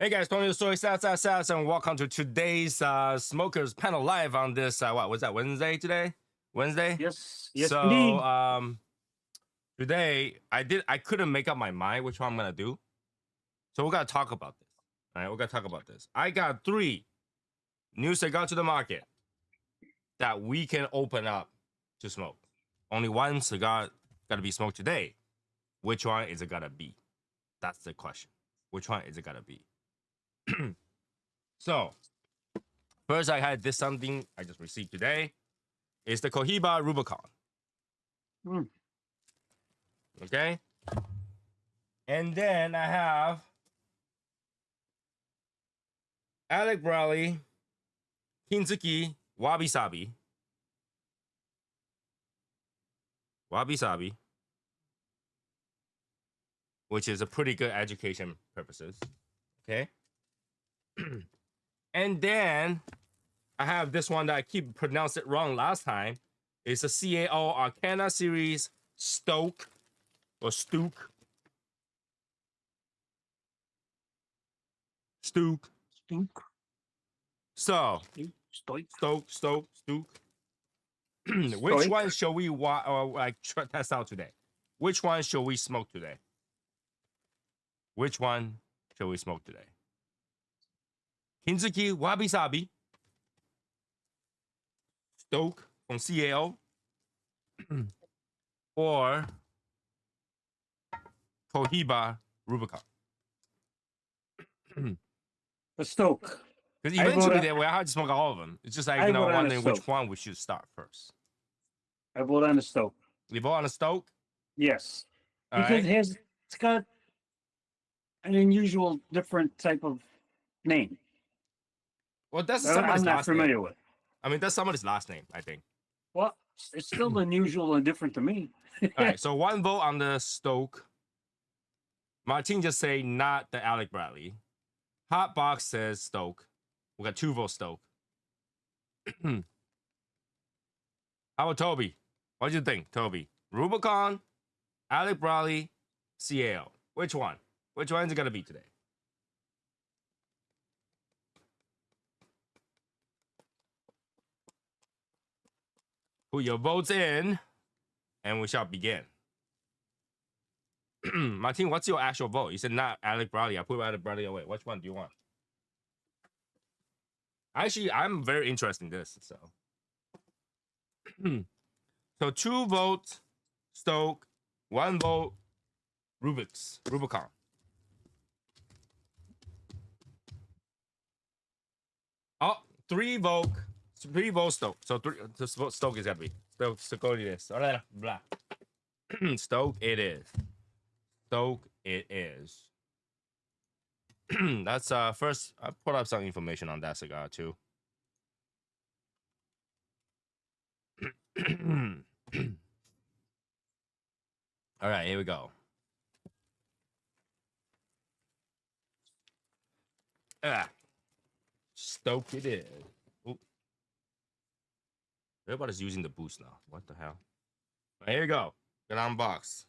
Hey guys, Tony the Story, Sats, and welcome to today's Smokers panel live on this, what was that, Wednesday today? Wednesday? Yes, so, indeed. Today, I couldn't make up my mind which one I'm going to do. So we're going to talk about this. All right, we're going to talk about this. I got 3 new cigars to the market that we can open up to smoke. Only one cigar got to be smoked today. Which one is it going to be? That's the question. Which one is it going to be? So, first I had this something I just received today. It's the Cohiba Rubicon. Okay? And then I have Alec Bradley, Kinzuki, Wabi Sabi. Wabi Sabi. Which is a pretty good education purposes. Okay? And then I have this one that I keep pronouncing it wrong last time. It's a CAO Arcana Series Stoke or Stook. Stook. So, Stoke. Which one shall we test out today? Which one shall we smoke today? Which one shall we smoke today? Kinzuki Wabi Sabi, Stoke from CAO, or Cohiba Rubicon. The Stoke. Because eventually they will have to smoke all of them. It's just like, you know, wondering which one we should start first. I vote on the Stoke. You vote on the Stoke? Yes. All because right. it's got an unusual, different type of name. Well, that's I'm not familiar with. I mean, that's somebody's last name, I think. Well, it's still unusual and different to me. All right, so one vote on the Stoke. Martin just say not the Alec Bradley. Hotbox says Stoke. We got 2 votes Stoke. How about Toby? What do you think, Toby? Rubicon, Alec Bradley, CAO. Which one? Which one is it going to be today? Put your votes in, and we shall begin. Martin, what's your actual vote? You said not Alec Bradley. I put Alec Bradley away. Which one do you want? Actually, I'm very interested in this. So 2 votes Stoke, 1 vote Rubicon. Oh, 3 votes Stoke. So 3 Stoke is gotta be. Stoke it is. Blah. Stoke it is. Stoke it is. That's first I put up some information on that cigar too. All right, here we go. Stoke it is. Ooh. Everybody's using the boost now. What the hell? Right, here we go. Get unbox.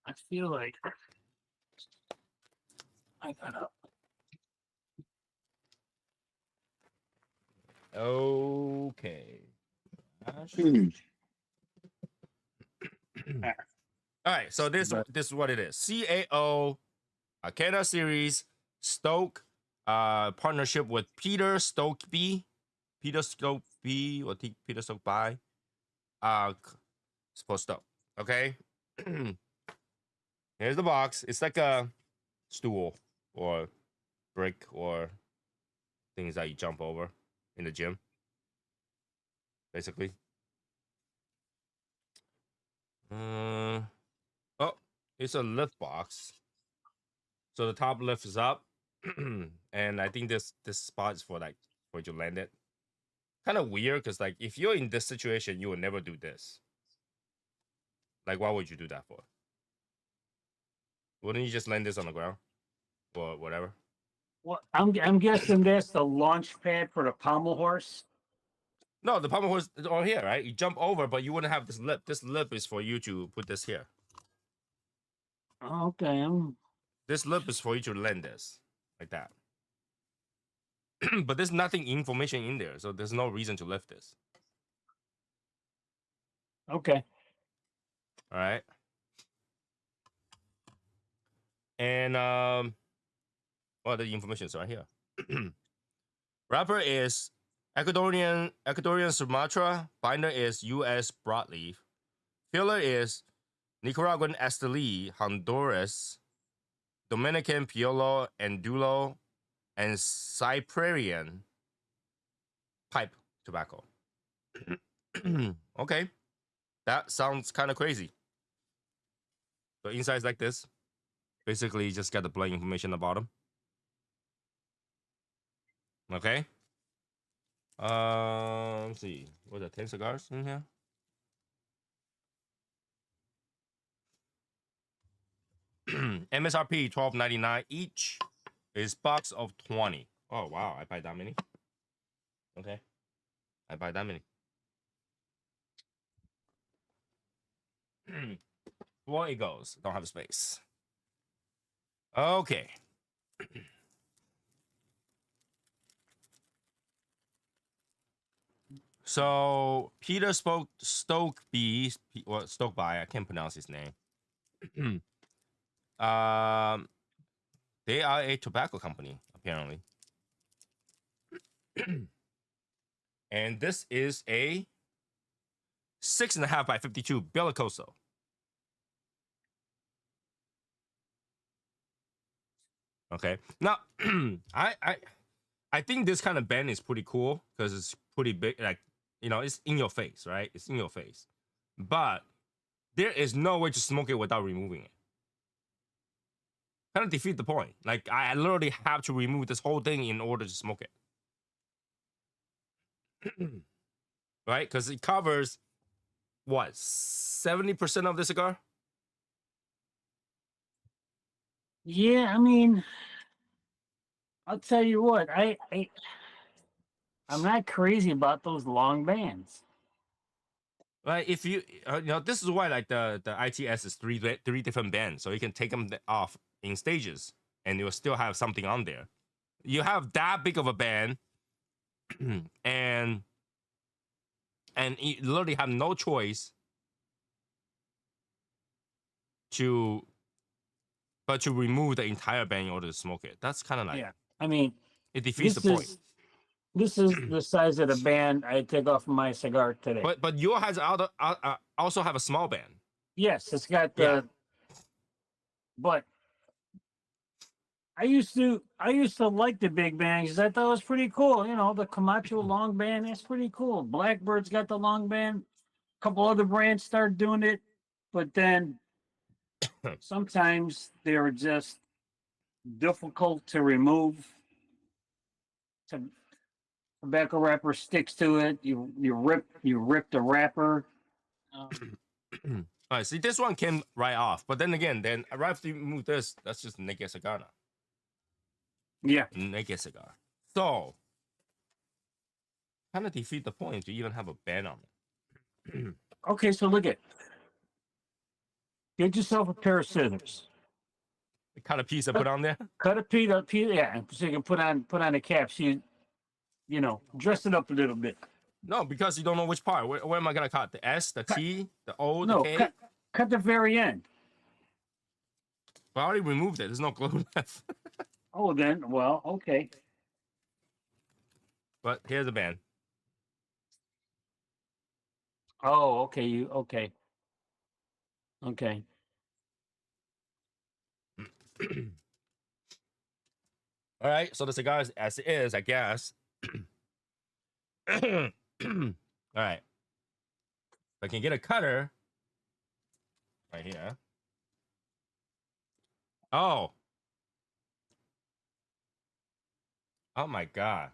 I feel like I gotta. Okay. All right, so this is what it is. CAO Arcana Series Stoke partnership with Peter Stokeby. Peter Stokeby or Peter Stokeby. Supposed up. Okay. Here's the box. It's like a stool or brick or things that you jump over in the gym. Basically. Oh, it's a lift box. So the top lift is up. And I think this spot is for like where you land it. Kind of weird because like if you're in this situation, you would never do this. Like, why would you do that for? Wouldn't you just land this on the ground or whatever? Well, I'm guessing that's the launch pad for the pommel horse. No, the pommel horse is on here, right? You jump over, but you wouldn't have this lip. This lip is for you to put this here. Okay. This lip is for you to land this like that. But there's nothing information in there, so there's no reason to lift this. Okay. All right. And well, the information is right here. Wrapper is Ecuadorian Sumatra. Binder is U.S. broadleaf. Filler is Nicaraguan Esteli, Honduras, Dominican Piolo, Andulo, and Cyprian pipe tobacco. Okay, that sounds kind of crazy. The inside is like this. Basically, you just got the blank information at the bottom. Okay. Let's see. What are 10 cigars in here? MSRP $12.99 each. Is box of 20. Oh wow, I buy that many. Okay, I buy that many. Well, it goes. Don't have space. Okay. So Peter Stokeby, well, Stokeby, I can't pronounce his name. They are a tobacco company, apparently. And this is a 6.5 by 52 Bellicoso. Okay. Now, I think this kind of bend is pretty cool because it's pretty big. Like, it's in your face, right? It's in your face. But there is no way to smoke it without removing it. Kind of defeat the point. Like, I literally have to remove this whole thing in order to smoke it. Right? Because it covers, what, 70% of the cigar? Yeah, I mean, I'll tell you what, I'm not crazy about those long bands. Right? If you, this is why like the ITS is three different bands, so you can take them off in stages, and you'll still have something on there. You have that big of a band, and you literally have no choice to remove the entire band in order to smoke it. That's kind of like, Yeah, I mean, it defeats the point. This is the size of the band I take off my cigar today. But yours has also have a small band. Yes, it's got the. Yeah. But I used to like the big bands. I thought it was pretty cool. The Camacho long band is pretty cool. Blackbird's got the long band. A couple other brands started doing it, but then sometimes they were just difficult to remove. Tobacco wrapper sticks to it. You rip the wrapper. All right, see, this one came right off, but then again, right after you move this, that's just naked cigar now. Yeah, naked cigar. So, kind of defeat the point to even have a band on it. Okay, so look at. Get yourself a pair of scissors. Cut a piece I put on there. Cut a piece, yeah, so you can put on a cap. So you dress it up a little bit. No, because you don't know which part. Where am I gonna cut? The S, the T, the O, the K? Cut the very end. But I already removed it. There's no glue left. Oh, then, well, okay. But here's the band. Oh, okay. Okay. Okay. All right, so the cigar is as it is, I guess. All right. If I can get a cutter right here. Oh. Oh my God.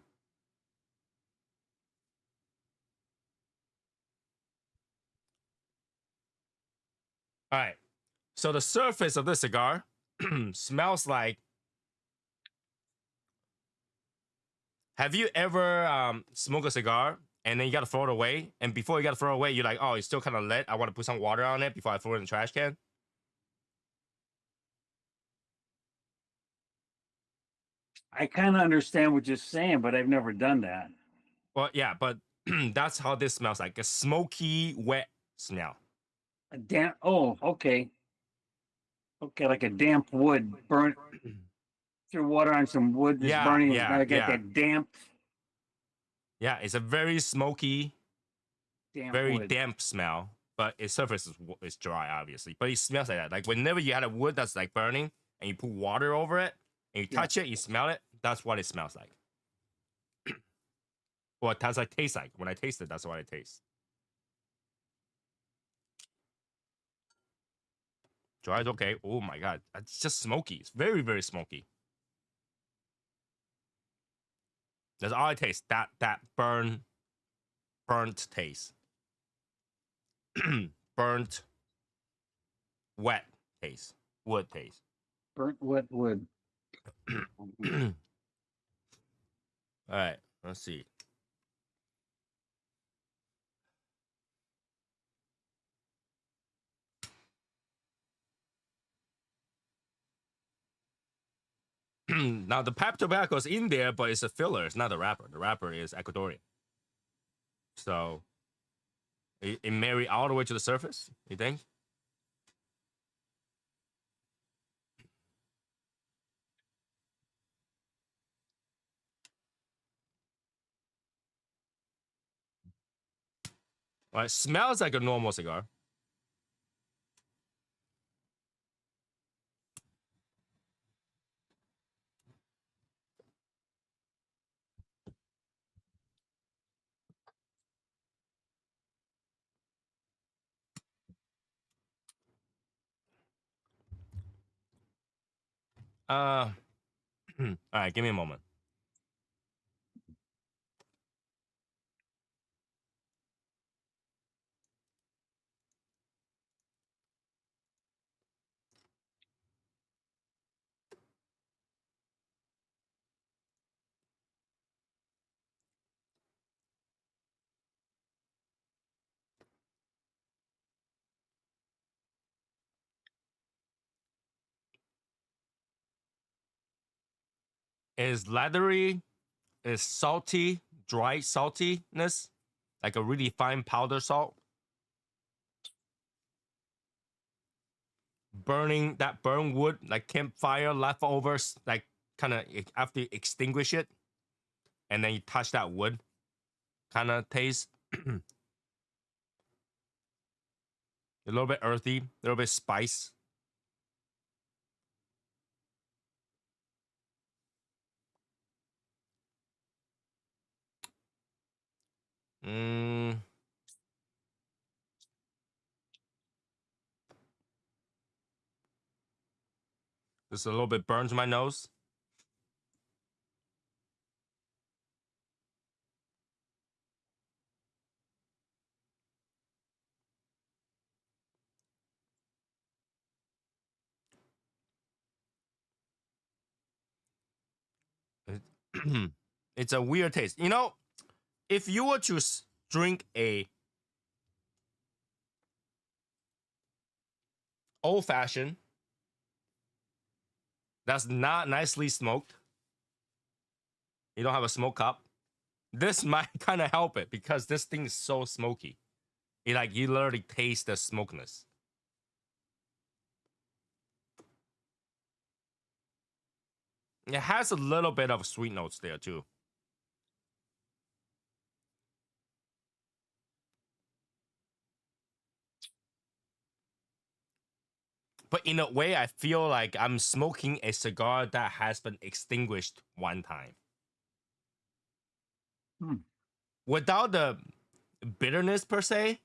All right. So the surface of this cigar smells like. Have you ever smoked a cigar and then you gotta throw it away. And before you gotta throw it away, you're like, oh, it's still kind of lit. I want to put some water on it before I throw it in the trash can. I kind of understand what you're saying, but I've never done that. Well, yeah, but that's how this smells like, a smoky, wet smell. A damp. Oh, okay. Okay, like a damp wood burnt. Threw water on some wood that's Yeah, burning. yeah, I got yeah. that damp Yeah, it's a very smoky, very wood. damp smell, but its surface is dry, obviously. But it smells like that. Like whenever you had a wood that's like burning and you put water over it and you touch it, you smell it. That's what it smells like. Or it tastes like. When I taste it, that's what it tastes. Dry is okay. Oh my god, it's just smoky. It's very, very smoky. That's all I taste. That burnt taste. Burnt, wet taste. Wood taste. Burnt wet wood. All right, let's see. Now the pipe tobacco is in there, but it's a filler. It's not the wrapper. The wrapper is Ecuadorian. So it married all the way to the surface, you think? Well, it smells like a normal cigar. All right, give me a moment. It's leathery, it's salty, dry saltiness, like a really fine powder salt. Burning that burn wood, like campfire leftovers, like kind of after you extinguish it, and then you touch that wood, kind of taste. A little bit earthy, a little bit spice. Mm, just a little bit burns my nose. It's a weird taste. You know, if you were to drink a old fashioned that's not nicely smoked, you don't have a smoke cup, this might kind of help it because this thing is so smoky. It like you literally taste the smokiness. It has a little bit of sweet notes there too. But in a way, I feel like I'm smoking a cigar that has been extinguished one time. Without the bitterness per se,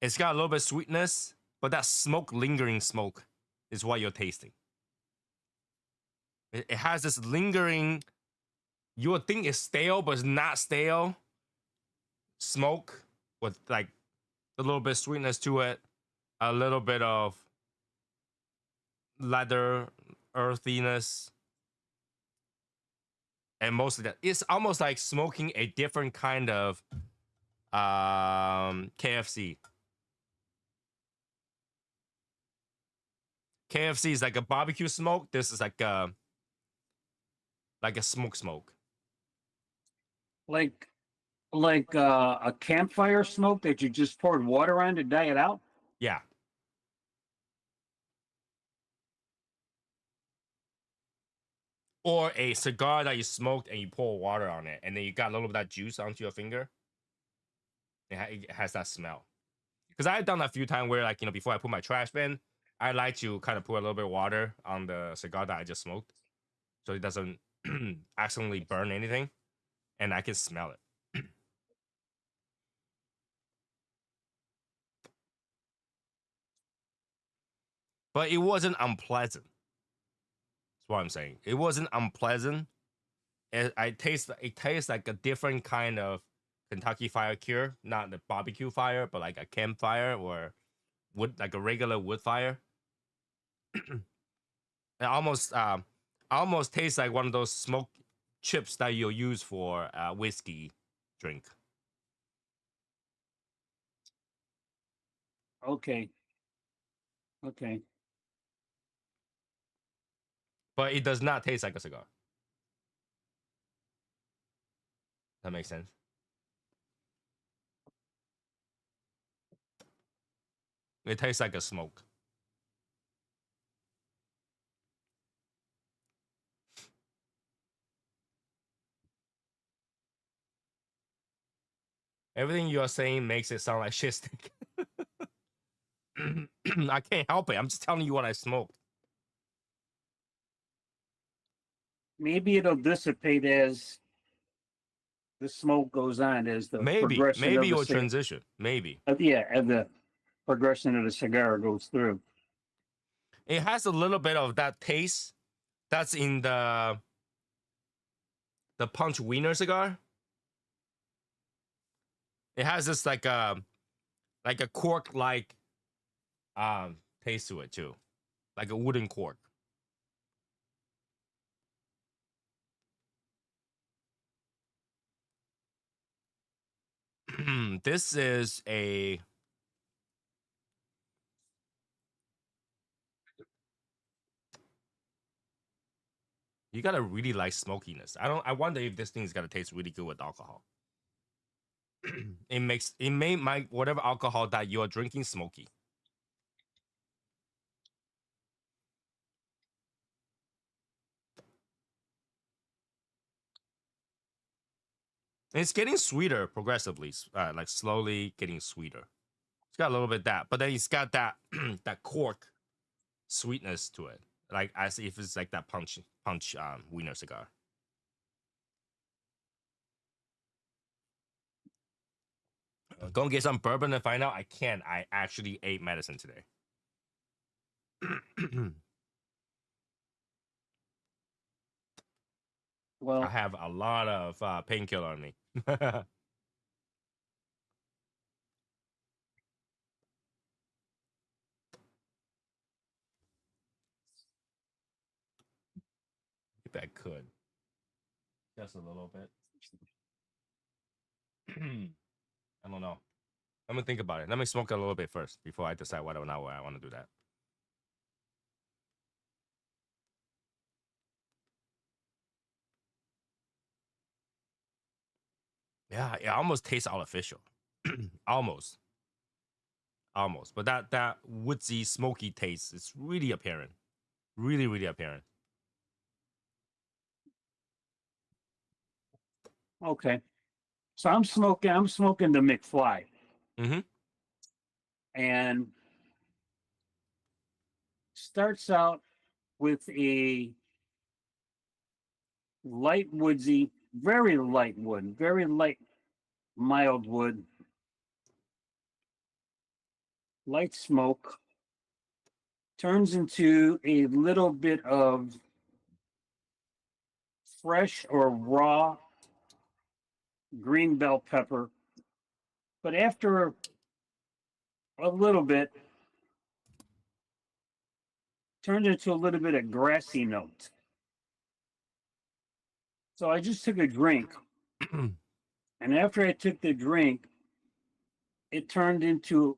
it's got a little bit of sweetness, but that smoke, lingering smoke, is what you're tasting. It has this lingering, you would think it's stale, but it's not stale. Smoke with like a little bit of sweetness to it, a little bit of leather earthiness, and mostly that it's almost like smoking a different kind of KFC. KFC is like a barbecue smoke. This is like a smoke. Like a campfire smoke that you just poured water on to dry it out. Yeah. Or a cigar that you smoked and you pour water on it, and then you got a little bit of that juice onto your finger. It has that smell. Because I've done that a few times where, like, before I put my trash bin, I like to kind of put a little bit of water on the cigar that I just smoked, so it doesn't accidentally burn anything, and I can smell it. But it wasn't unpleasant. That's what I'm saying. It wasn't unpleasant. It tastes like a different kind of Kentucky Fire Cure, not the barbecue fire, but like a campfire or wood, like a regular wood fire. It almost tastes like one of those smoke chips that you'll use for whiskey drink. Okay. Okay. But it does not taste like a cigar. That makes sense. It tastes like a smoke. Everything you're saying makes it sound like shit stick. I can't help it. I'm just telling you what I smoked. Maybe it'll dissipate as the smoke goes on, as the progression Maybe of it'll the transition. Maybe. yeah, as the progression of the cigar goes through. It has a little bit of that taste that's in the punch wiener cigar. It has this like a cork like taste to it too, like a wooden cork. This is a you gotta really like smokiness. I wonder if this thing's gonna taste really good with alcohol. It may make whatever alcohol that you're drinking smoky. And it's getting sweeter progressively, like slowly getting sweeter. It's got a little bit of that, but then it's got that that cork sweetness to it, like as if it's like that punch wiener cigar. Go and get some bourbon and find out. I can't. I actually ate medicine today. I Well, have a lot of painkiller on me. If I could, just a little bit. I don't know. Let me think about it. Let me smoke a little bit first before I decide whether or not I want to do that. Yeah, it almost tastes artificial. almost, almost. But that woodsy, smoky taste is really apparent. Really, really apparent. okay. So I'm smoking the McFly. Mm-hmm. And starts out with a light woodsy, very light wood, very light, mild wood, light smoke, turns into a little bit of fresh or raw green bell pepper. But after a little bit, turns into a little bit of grassy note. So I just took a drink, and after I took the drink, it turned into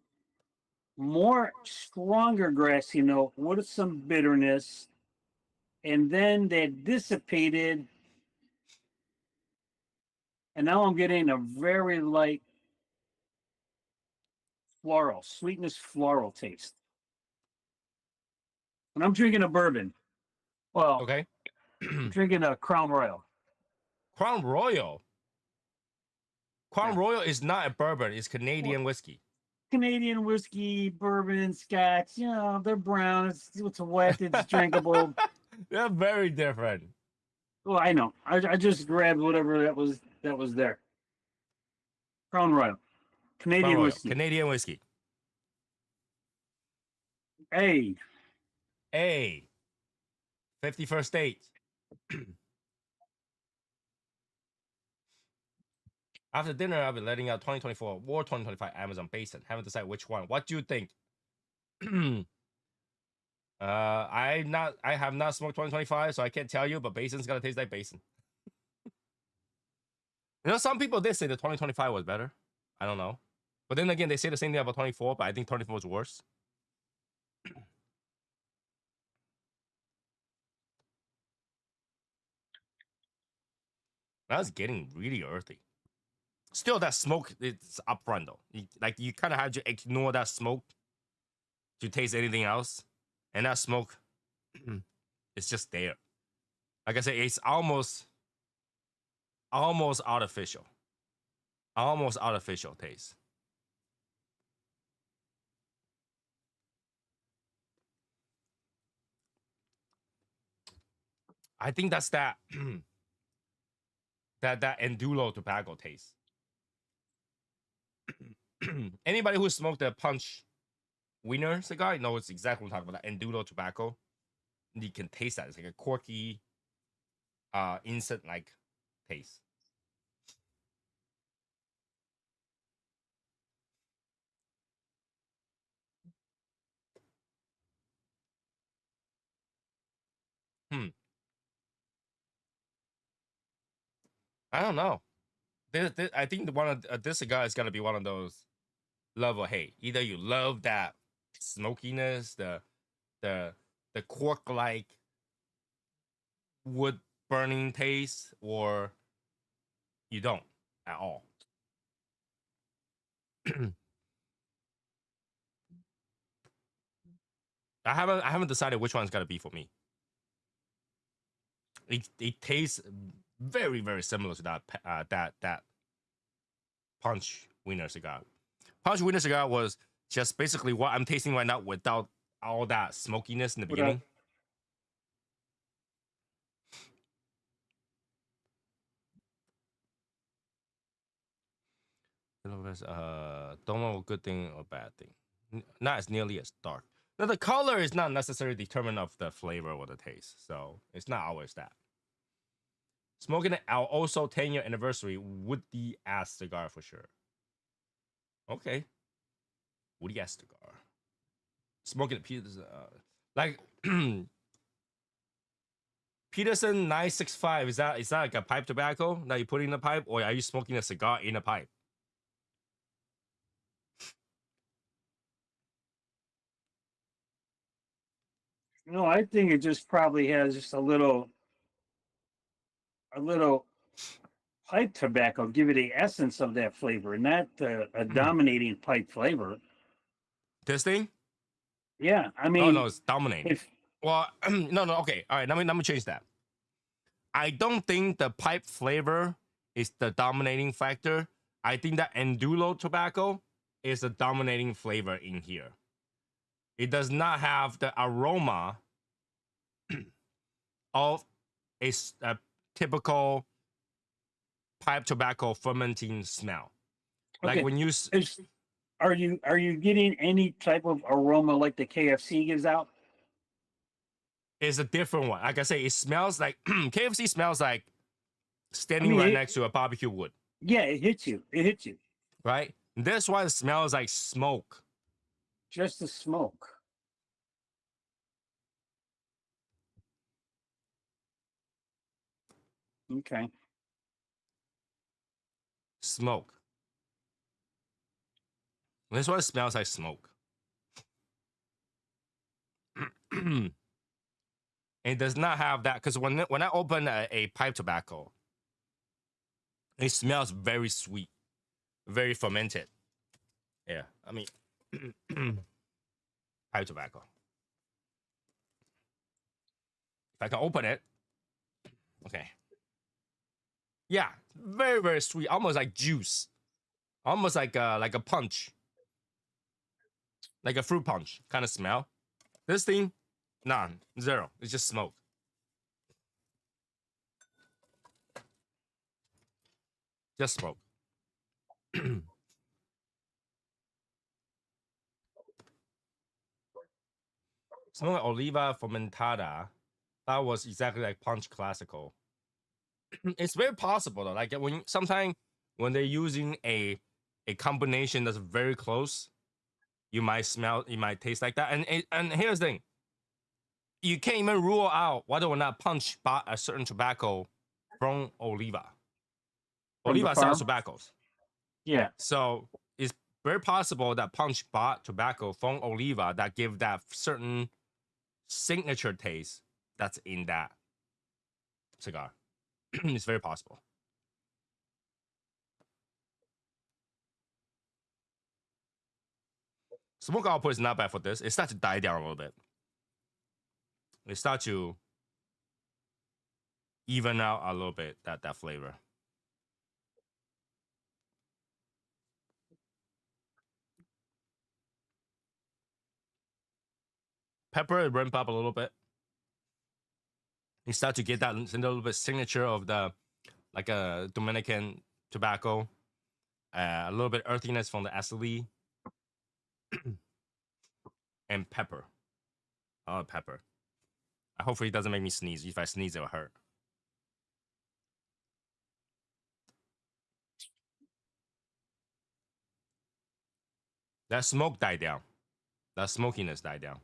more stronger grassy note with some bitterness, and then that dissipated, and now I'm getting a very light floral, sweetness floral taste. And I'm drinking a bourbon. Well, Okay. I'm drinking a Crown Royal. Crown Royal. Crown Yeah. Royal is not a bourbon, it's Canadian whiskey. Canadian whiskey, bourbon, scotch, you know, they're brown. It's wet, it's drinkable. They're very different. Well, I know. I just grabbed whatever that was there. Crown Royal. Crown Canadian Royal, whiskey. Canadian whiskey. Hey. A 51st state. After dinner, I'll be letting out 2024 or 2025 Amazon Basin. Haven't decided which one. What do you think? I have not smoked 2025, so I can't tell you, but Basin's gonna taste like Basin. You know, some people did say the 2025 was better. I don't know. But then again, they say the same thing about 24, but I think 24 was worse. That's getting really earthy. Still, that smoke is upfront though. You kind of have to ignore that smoke to taste anything else, and that smoke is just there. Like I said, it's almost artificial, almost artificial taste. I think that's that that Enduro tobacco taste. Anybody who smoked a punch wiener cigar knows exactly what I'm talking about. That Enduro tobacco, you can taste that. It's like a quirky, instant like taste. I don't know. I think one of this cigar is gonna be one of those love or hate. Either you love that smokiness, the cork like wood burning taste, or you don't at all. I haven't decided which one's gonna be for me. It tastes very very similar to that punch wiener cigar. Punch wiener cigar was just basically what I'm tasting right now without all that smokiness in the beginning. Don't know a good thing or bad thing. Not as nearly as dark. Now the color is not necessarily determinant of the flavor or the taste, so it's not always that. Smoking our also 10-year anniversary woody ass cigar for sure. Okay, woody ass cigar. Smoking Peterson, like Peterson 965. Is that like a pipe tobacco that you put in a pipe, or are you smoking a cigar in a pipe? No, I think it just probably has just a little pipe tobacco, give it the essence of that flavor, not a dominating pipe flavor. This thing? Yeah, I Oh mean, no, it's dominating. Well, no, okay. All right, let me change that. I don't think the pipe flavor is the dominating factor. I think that Enduro tobacco is the dominating flavor in here. It does not have the aroma of a typical pipe tobacco fermenting smell. okay. Like when you are you getting any type of aroma like the KFC gives out? It's a different one. Like I say, it smells like KFC smells like standing I mean, right next to a barbecue wood. Yeah, it hits you. It hits you. Right? This one smells like smoke. Just the smoke. Okay. Smoke. This one smells like smoke. It does not have that because when I open a pipe tobacco, it smells very sweet, very fermented. Yeah, I mean, pipe tobacco. If I can open it, okay. Yeah, very very sweet, almost like juice, almost like a punch, like a fruit punch kind of smell. This thing, none, zero. It's just smoke. Just smoke. Smoke Oliva Fermentada. That was exactly like Punch Classical. It's very possible though. Like when sometimes when they're using a combination that's very close, you might taste like that. And here's the thing: you can't even rule out whether or not Punch bought a certain tobacco from Oliva. From the Oliva sells farm? tobaccos, Yeah. so it's very possible that Punch bought tobacco from Oliva that give that certain signature taste that's in that cigar. It's very possible. Smoke output is not bad for this. It starts to die down a little bit. It starts to even out a little bit that flavor. Pepper ramp up a little bit. You start to get that little bit signature of the like a Dominican tobacco, a little bit earthiness from the acetylene, and pepper. Oh, pepper. Hopefully it doesn't make me sneeze. If I sneeze, it'll hurt. That smoke died down. That smokiness died down.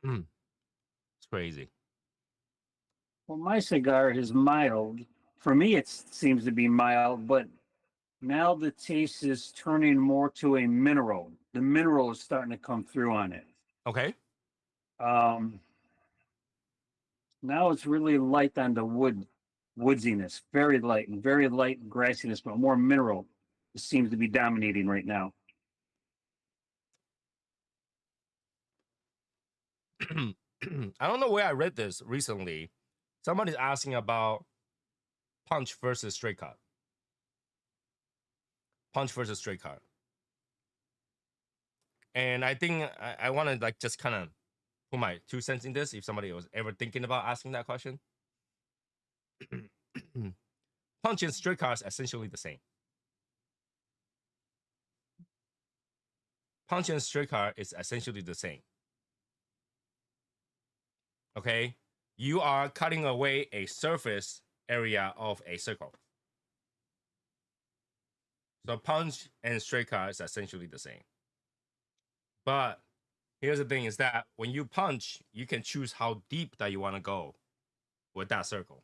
It's crazy. Well, my cigar is mild. For me, it seems to be mild, but now the taste is turning more to a mineral. The mineral is starting to come through on it. Okay. Um, Now it's really light on the woodsiness, very light grassiness, but more mineral seems to be dominating right now. I don't know where I read this recently. Somebody's asking about punch versus straight cut. Punch versus straight cut. And I think I want to like just kind of put my 2 cents in this if somebody was ever thinking about asking that question. Punch and straight cut is essentially the same. Punch and straight cut is essentially the same. Okay? You are cutting away a surface area of a circle. So punch and straight cut is essentially the same. But here's the thing is that when you punch, you can choose how deep that you want to go with that circle.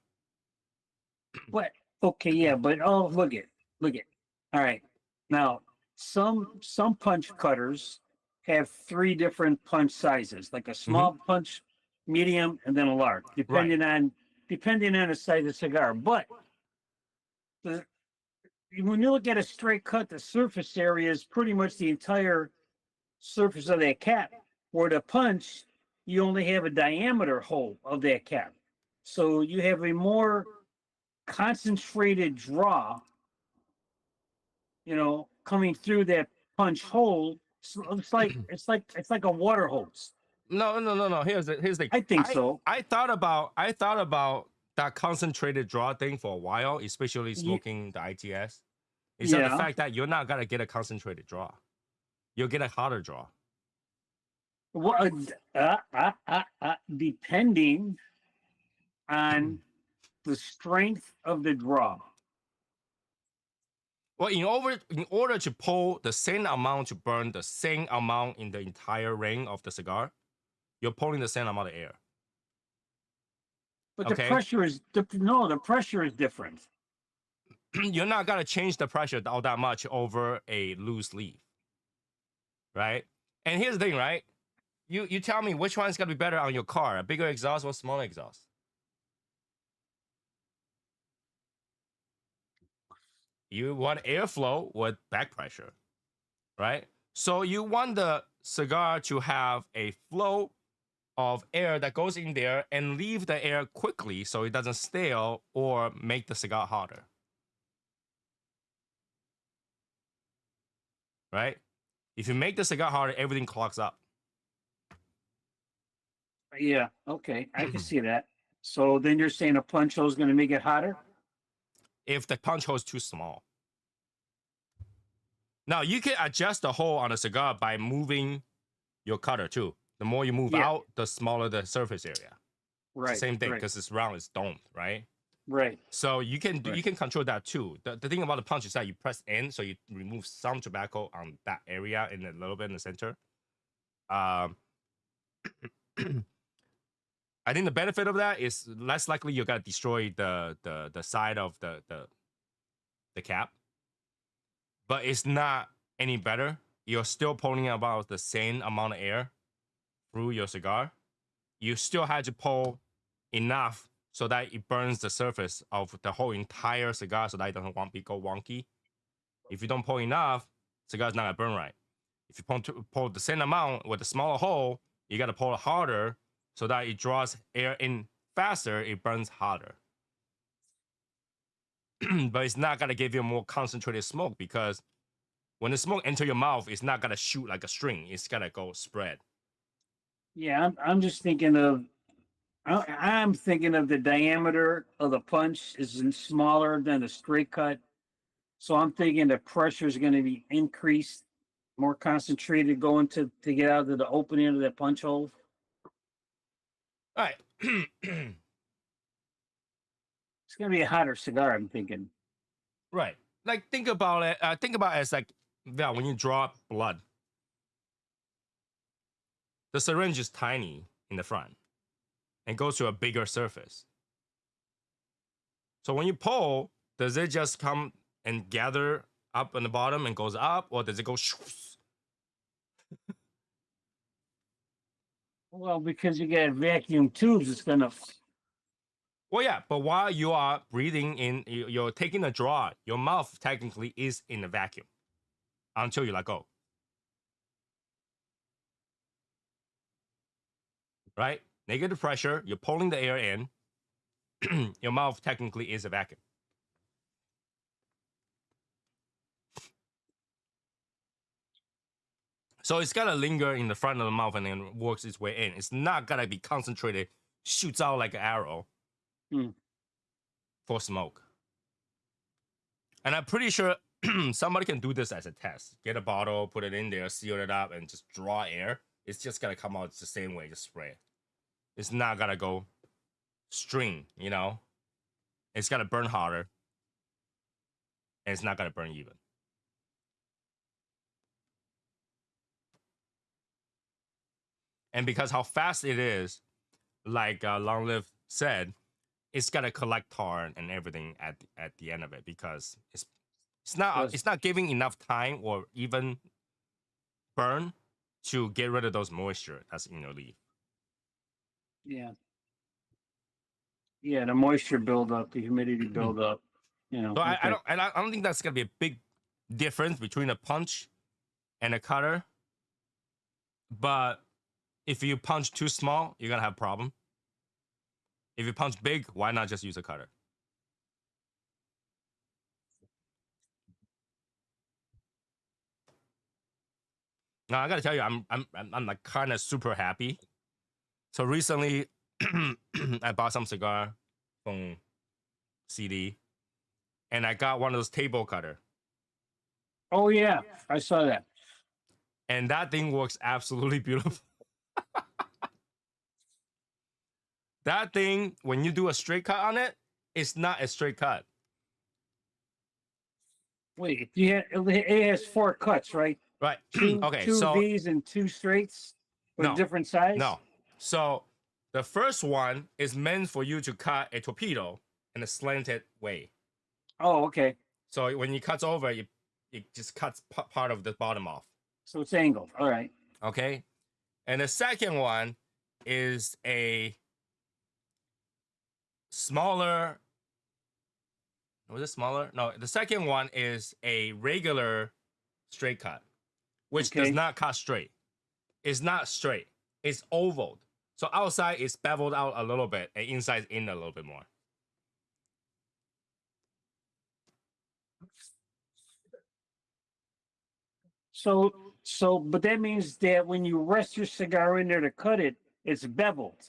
What? Okay, yeah, but oh, look it. All right, now some punch cutters have three different punch sizes, like a small punch, medium, and then a large, depending on the size of the cigar. But when you look at a straight cut, the surface area is pretty much the entire surface of that cap. Where the punch, you only have a diameter hole of that cap, so you have a more concentrated draw, coming through that punch hole. It's like a water hose. No. Here's the. I think so. I thought about that concentrated draw thing for a while, especially smoking the ITS. Is that the fact that you're not gonna get a concentrated draw, you'll get a harder draw. Well, depending on the strength of the draw. Well, in order to pull the same amount to burn the same amount in the entire ring of the cigar, you're pulling the same amount of air. But Okay. the pressure is the pressure is different. You're not gonna change the pressure all that much over a loose leaf, right? And here's the thing, right? You tell me which one's gonna be better on your car, a bigger exhaust or smaller exhaust? You want airflow with back pressure, right? So you want the cigar to have a flow of air that goes in there and leave the air quickly so it doesn't stale or make the cigar hotter. Right? If you make the cigar hotter, everything clogs up. Yeah. Okay. I can see that. So then you're saying a punch hole is going to make it hotter? If the punch hole is too small. Now you can adjust the hole on a cigar by moving your cutter too. The more you move Yeah. out, the smaller the surface area. Right. It's the same thing Right. because it's round, it's domed, right? Right. So you can Right. you can control that too. The thing about the punch is that you press in, so you remove some tobacco on that area and a little bit in the center. Um, I think the benefit of that is less likely you're gonna destroy the side of the cap, but it's not any better. You're still pulling about the same amount of air through your cigar. You still had to pull enough so that it burns the surface of the whole entire cigar so that it doesn't go wonky. If you don't pull enough, cigar's not gonna burn right. If you pull the same amount with a smaller hole, you gotta pull it harder so that it draws air in faster, it burns hotter. But it's not gonna give you more concentrated smoke because when the smoke enter your mouth, it's not gonna shoot like a string. It's gonna go spread. Yeah. I'm just thinking of. I'm thinking of the diameter of the punch is smaller than the straight cut. So I'm thinking the pressure is going to be increased, more concentrated going to get out of the opening of that punch hole. All right. It's going to be a hotter cigar, I'm thinking. Right. Like think about it. Think about it as like when you draw blood, the syringe is tiny in the front and goes to a bigger surface. So when you pull, does it just come and gather up on the bottom and goes up, or does it go? Well, because you got vacuum tubes, it's going to. Well, yeah, but while you are breathing in, you're taking a draw. Your mouth technically is in a vacuum until you let go. Right? Negative pressure, you're pulling the air in. Your mouth technically is a vacuum. So it's gotta linger in the front of the mouth and then works its way in. It's not gonna be concentrated, shoots out like an arrow for smoke. And I'm pretty sure somebody can do this as a test. Get a bottle, put it in there, seal it up, and just draw air. It's just gonna come out the same way, just spray it. It's not gonna go string, you know? It's gonna burn harder. And it's not gonna burn even. And because how fast it is, like Long Live said, it's gonna collect tar and everything at the end of it because it's not giving enough time or even burn to get rid of those moisture that's in your leaf. Yeah. Yeah, the moisture buildup, the humidity buildup. You know. So Okay. I don't think that's gonna be a big difference between a punch and a cutter. But if you punch too small, you're gonna have a problem. If you punch big, why not just use a cutter? Now I gotta tell you, I'm like kind of super happy. So recently, I bought some cigar from CD, and I got one of those table cutter, Oh yeah, I saw that. and that thing works absolutely beautiful. That thing, when you do a straight cut on it, it's not a straight cut. Wait, it has 4 cuts, right? Right. Two Okay. two So V's and 2 straights with No. different size. no. So The first one is meant for you to cut a torpedo in a slanted way. Oh, okay. So when you cut over, it just cuts part of the bottom off. So it's angled. All right. Okay. And the second one is a smaller. Was it smaller? No, the second one is a regular straight cut, which does not cut straight. It's not straight. It's oval. So outside is beveled out a little bit, and inside is in a little bit more. So, but that means that when you rest your cigar in there to cut it, it's beveled.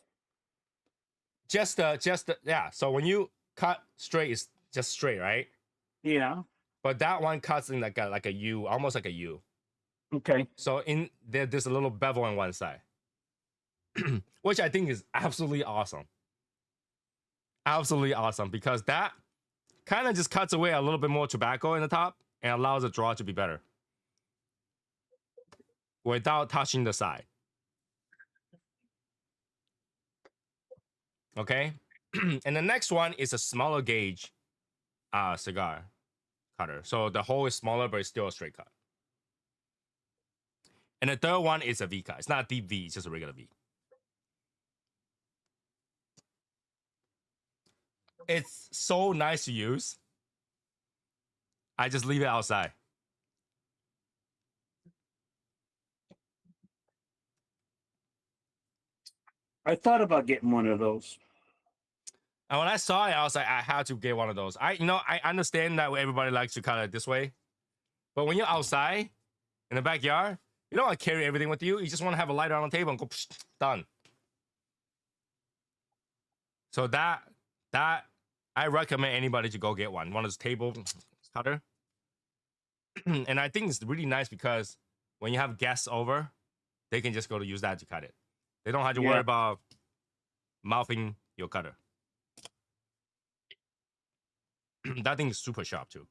Yeah. So when you cut straight, it's just straight, right? Yeah. But that one cuts in like a U, almost like a U. Okay. So in there's a little bevel on one side, which I think is absolutely awesome. Absolutely awesome, because that kind of just cuts away a little bit more tobacco in the top and allows the draw to be better without touching the side. Okay. And the next one is a smaller gauge cigar cutter. So the hole is smaller, but it's still a straight cut. And the third one is a V cut. It's not a deep V, it's just a regular V. It's so nice to use. I just leave it outside. I thought about getting one of those. And when I saw it, I was like, I had to get one of those. I understand that everybody likes to cut it this way, but when you're outside in the backyard, you don't want to carry everything with you. You just want to have a lighter on the table and go, psh, done. So that I recommend anybody to go get one of those table cutter. And I think it's really nice because when you have guests over, they can just go to use that to cut it. They don't have to worry about mouthing your cutter. That thing is super sharp too.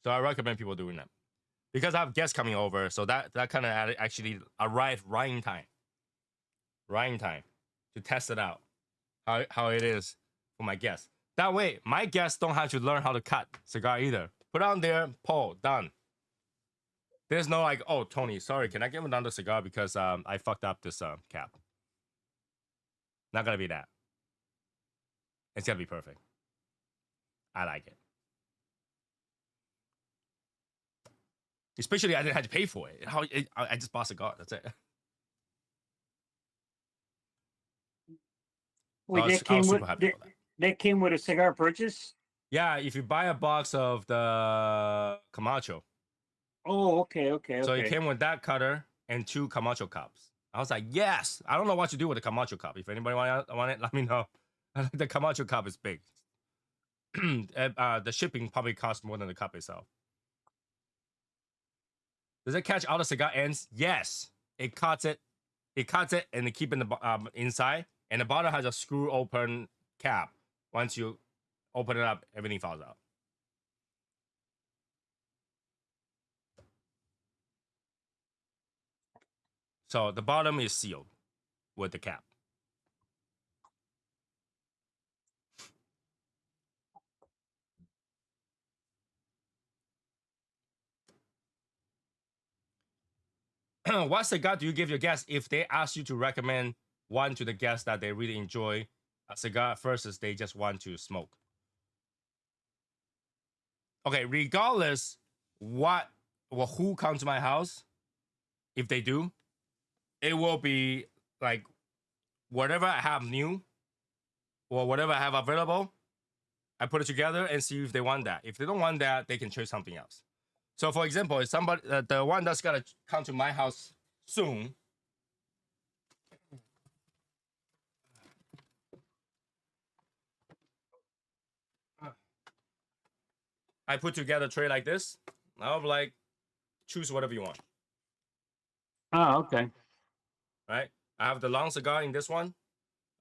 So I recommend people doing that. Because I have guests coming over, so that kind of actually arrived right in time. Right in time to test it out, how it is for my guests. That way, my guests don't have to learn how to cut cigar either. Put on there, pull, done. There's no like, oh, Tony, sorry, can I give another cigar because I fucked up this cap. Not gonna be that. It's gonna be perfect. I like it. Especially I didn't have to pay for it. I just bought a cigar. That's it. Wait, that came with a cigar purchase? Yeah, if you buy a box of the Camacho. Oh, okay. So it came with that cutter and 2 Camacho cups. I was like, yes. I don't know what to do with the Camacho cup. If anybody want it, let me know. The Camacho cup is big. The shipping probably costs more than the cup itself. Does it catch all the cigar ends? Yes. It cuts it. It cuts it and it keep in the inside. And the bottom has a screw open cap. Once you open it up, everything falls out. So the bottom is sealed with the cap. What cigar do you give your guests if they ask you to recommend one to the guests that they really enjoy a cigar versus they just want to smoke? Okay, regardless who comes to my house, if they do, it will be like whatever I have new or whatever I have available, I put it together and see if they want that. If they don't want that, they can choose something else. So, for example, if somebody, the one that's gonna come to my house soon, I put together a tray like this. I'll like choose whatever you want. Oh, okay. Right? I have the long cigar in this one.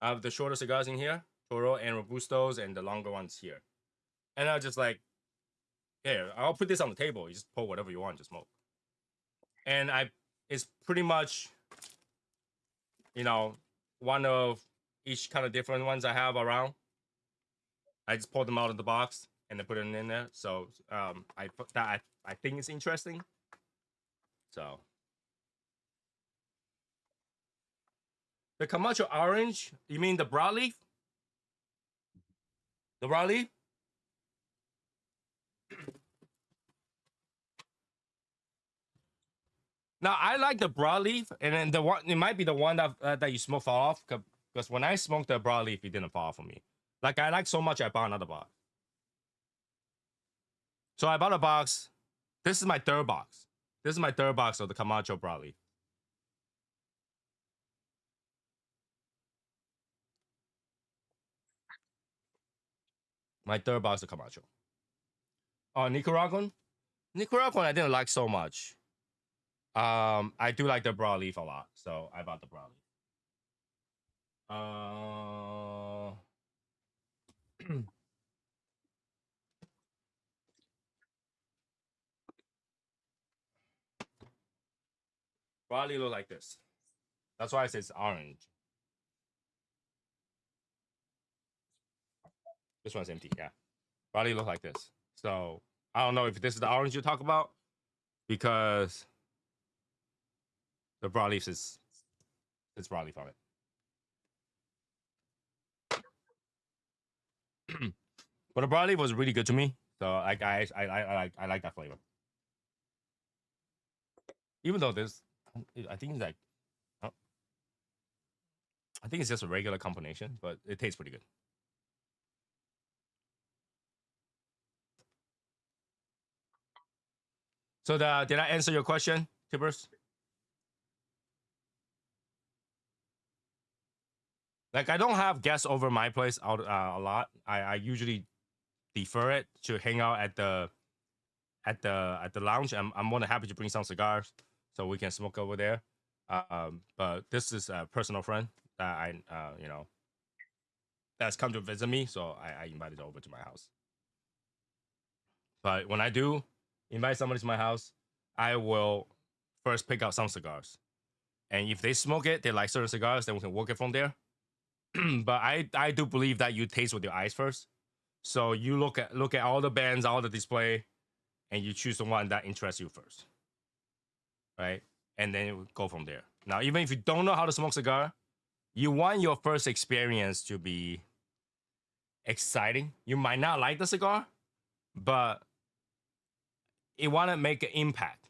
I have the shorter cigars in here, Toro and Robustos, and the longer ones here. And I'll just like, here, I'll put this on the table. You just pull whatever you want to smoke. And it's pretty much you know, one of each kind of different ones I have around. I just pulled them out of the box and then put it in there. So I think it's interesting. So the Camacho orange, you mean the broadleaf? The broadleaf? Now I like the broadleaf, and then the one it might be the one that you smoke fall off because when I smoked the broadleaf, it didn't fall off for me. Like I like so much, I bought another box. So I bought a box. This is my third box. This is my third box of the Camacho broadleaf. My third box of Camacho. Oh, Nicaraguan. Nicaraguan, I didn't like so much. I do like the broadleaf a lot, so I bought the broadleaf. Broadleaf look like this. That's why I say it's orange. This one's empty. Yeah, broadleaf look like this. So I don't know if this is the orange you talk about because the broadleaf is it's broadleaf on it. But the broadleaf was really good to me, so I like that flavor. Even though this, I think it's like, I think it's just a regular combination, but it tastes pretty good. So did I answer your question, Tibbers? Like I don't have guests over my place out a lot. I usually defer it to hang out at the lounge. I'm more than happy to bring some cigars so we can smoke over there. But this is a personal friend that I that's come to visit me, so I invited over to my house. But when I do invite somebody to my house, I will first pick out some cigars, and if they smoke it, they like certain cigars, then we can work it from there. But I do believe that you taste with your eyes first. So you look at all the bands, all the display, and you choose the one that interests you first, right? And then you go from there. Now, even if you don't know how to smoke cigar, you want your first experience to be exciting. You might not like the cigar, but you want to make an impact.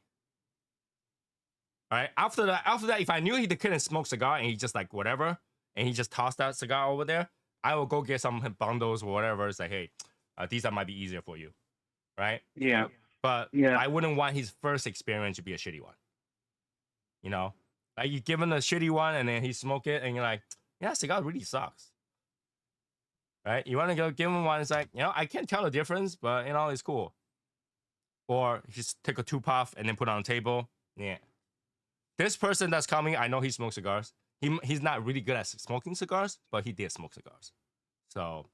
All right. After that, if I knew he couldn't smoke cigar and he just like whatever, and he just tossed that cigar over there, I will go get some bundles or whatever. It's like, hey, these that might be easier for you, right? Yeah. But Yeah. I wouldn't want his first experience to be a shitty one. You know, like you give him a shitty one and then he smoke it and you're like, yeah, cigar really sucks. Right? You want to go give him one. It's like, I can't tell the difference, but it's cool. Or just take a 2 puff and then put it on the table. Yeah. This person that's coming, I know he smokes cigars. He's not really good at smoking cigars, but he did smoke cigars. So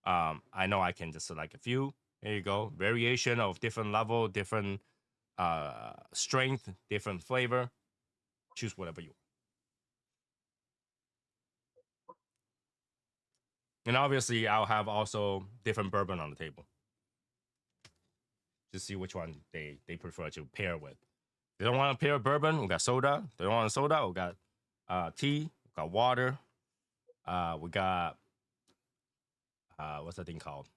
I know I can just select a few. There you go. Variation of different level, different strength, different flavor. Choose whatever you want. And obviously, I'll have also different bourbon on the table to see which one they prefer to pair with. They don't want to pair bourbon. We got soda. They don't want soda. We got tea. We got water. We got what's that thing called?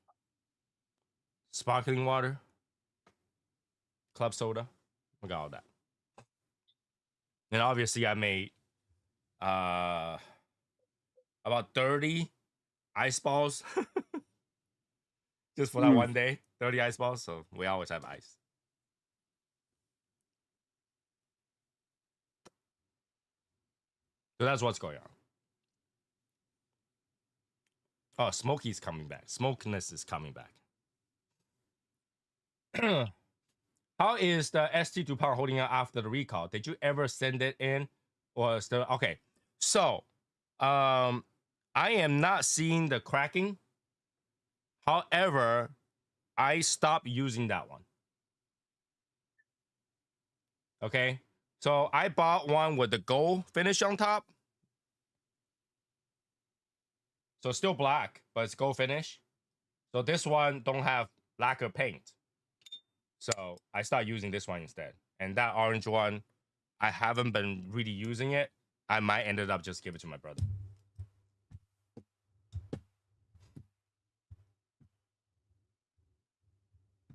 Sparkling water. Club soda. We got all that. And obviously, I made about 30 ice balls just for that one day. 30 ice balls. So we always have ice. So that's what's going on. Oh, Smokey's coming back. Smokiness is coming back. How is the ST DuPont holding up after the recall? Did you ever send it in or still? Okay. So, I am not seeing the cracking. However, I stopped using that one. Okay. So I bought one with the gold finish on top. So still black, but it's gold finish. So this one don't have lacquer paint. So I start using this one instead. And that orange one, I haven't been really using it. I might ended up just give it to my brother.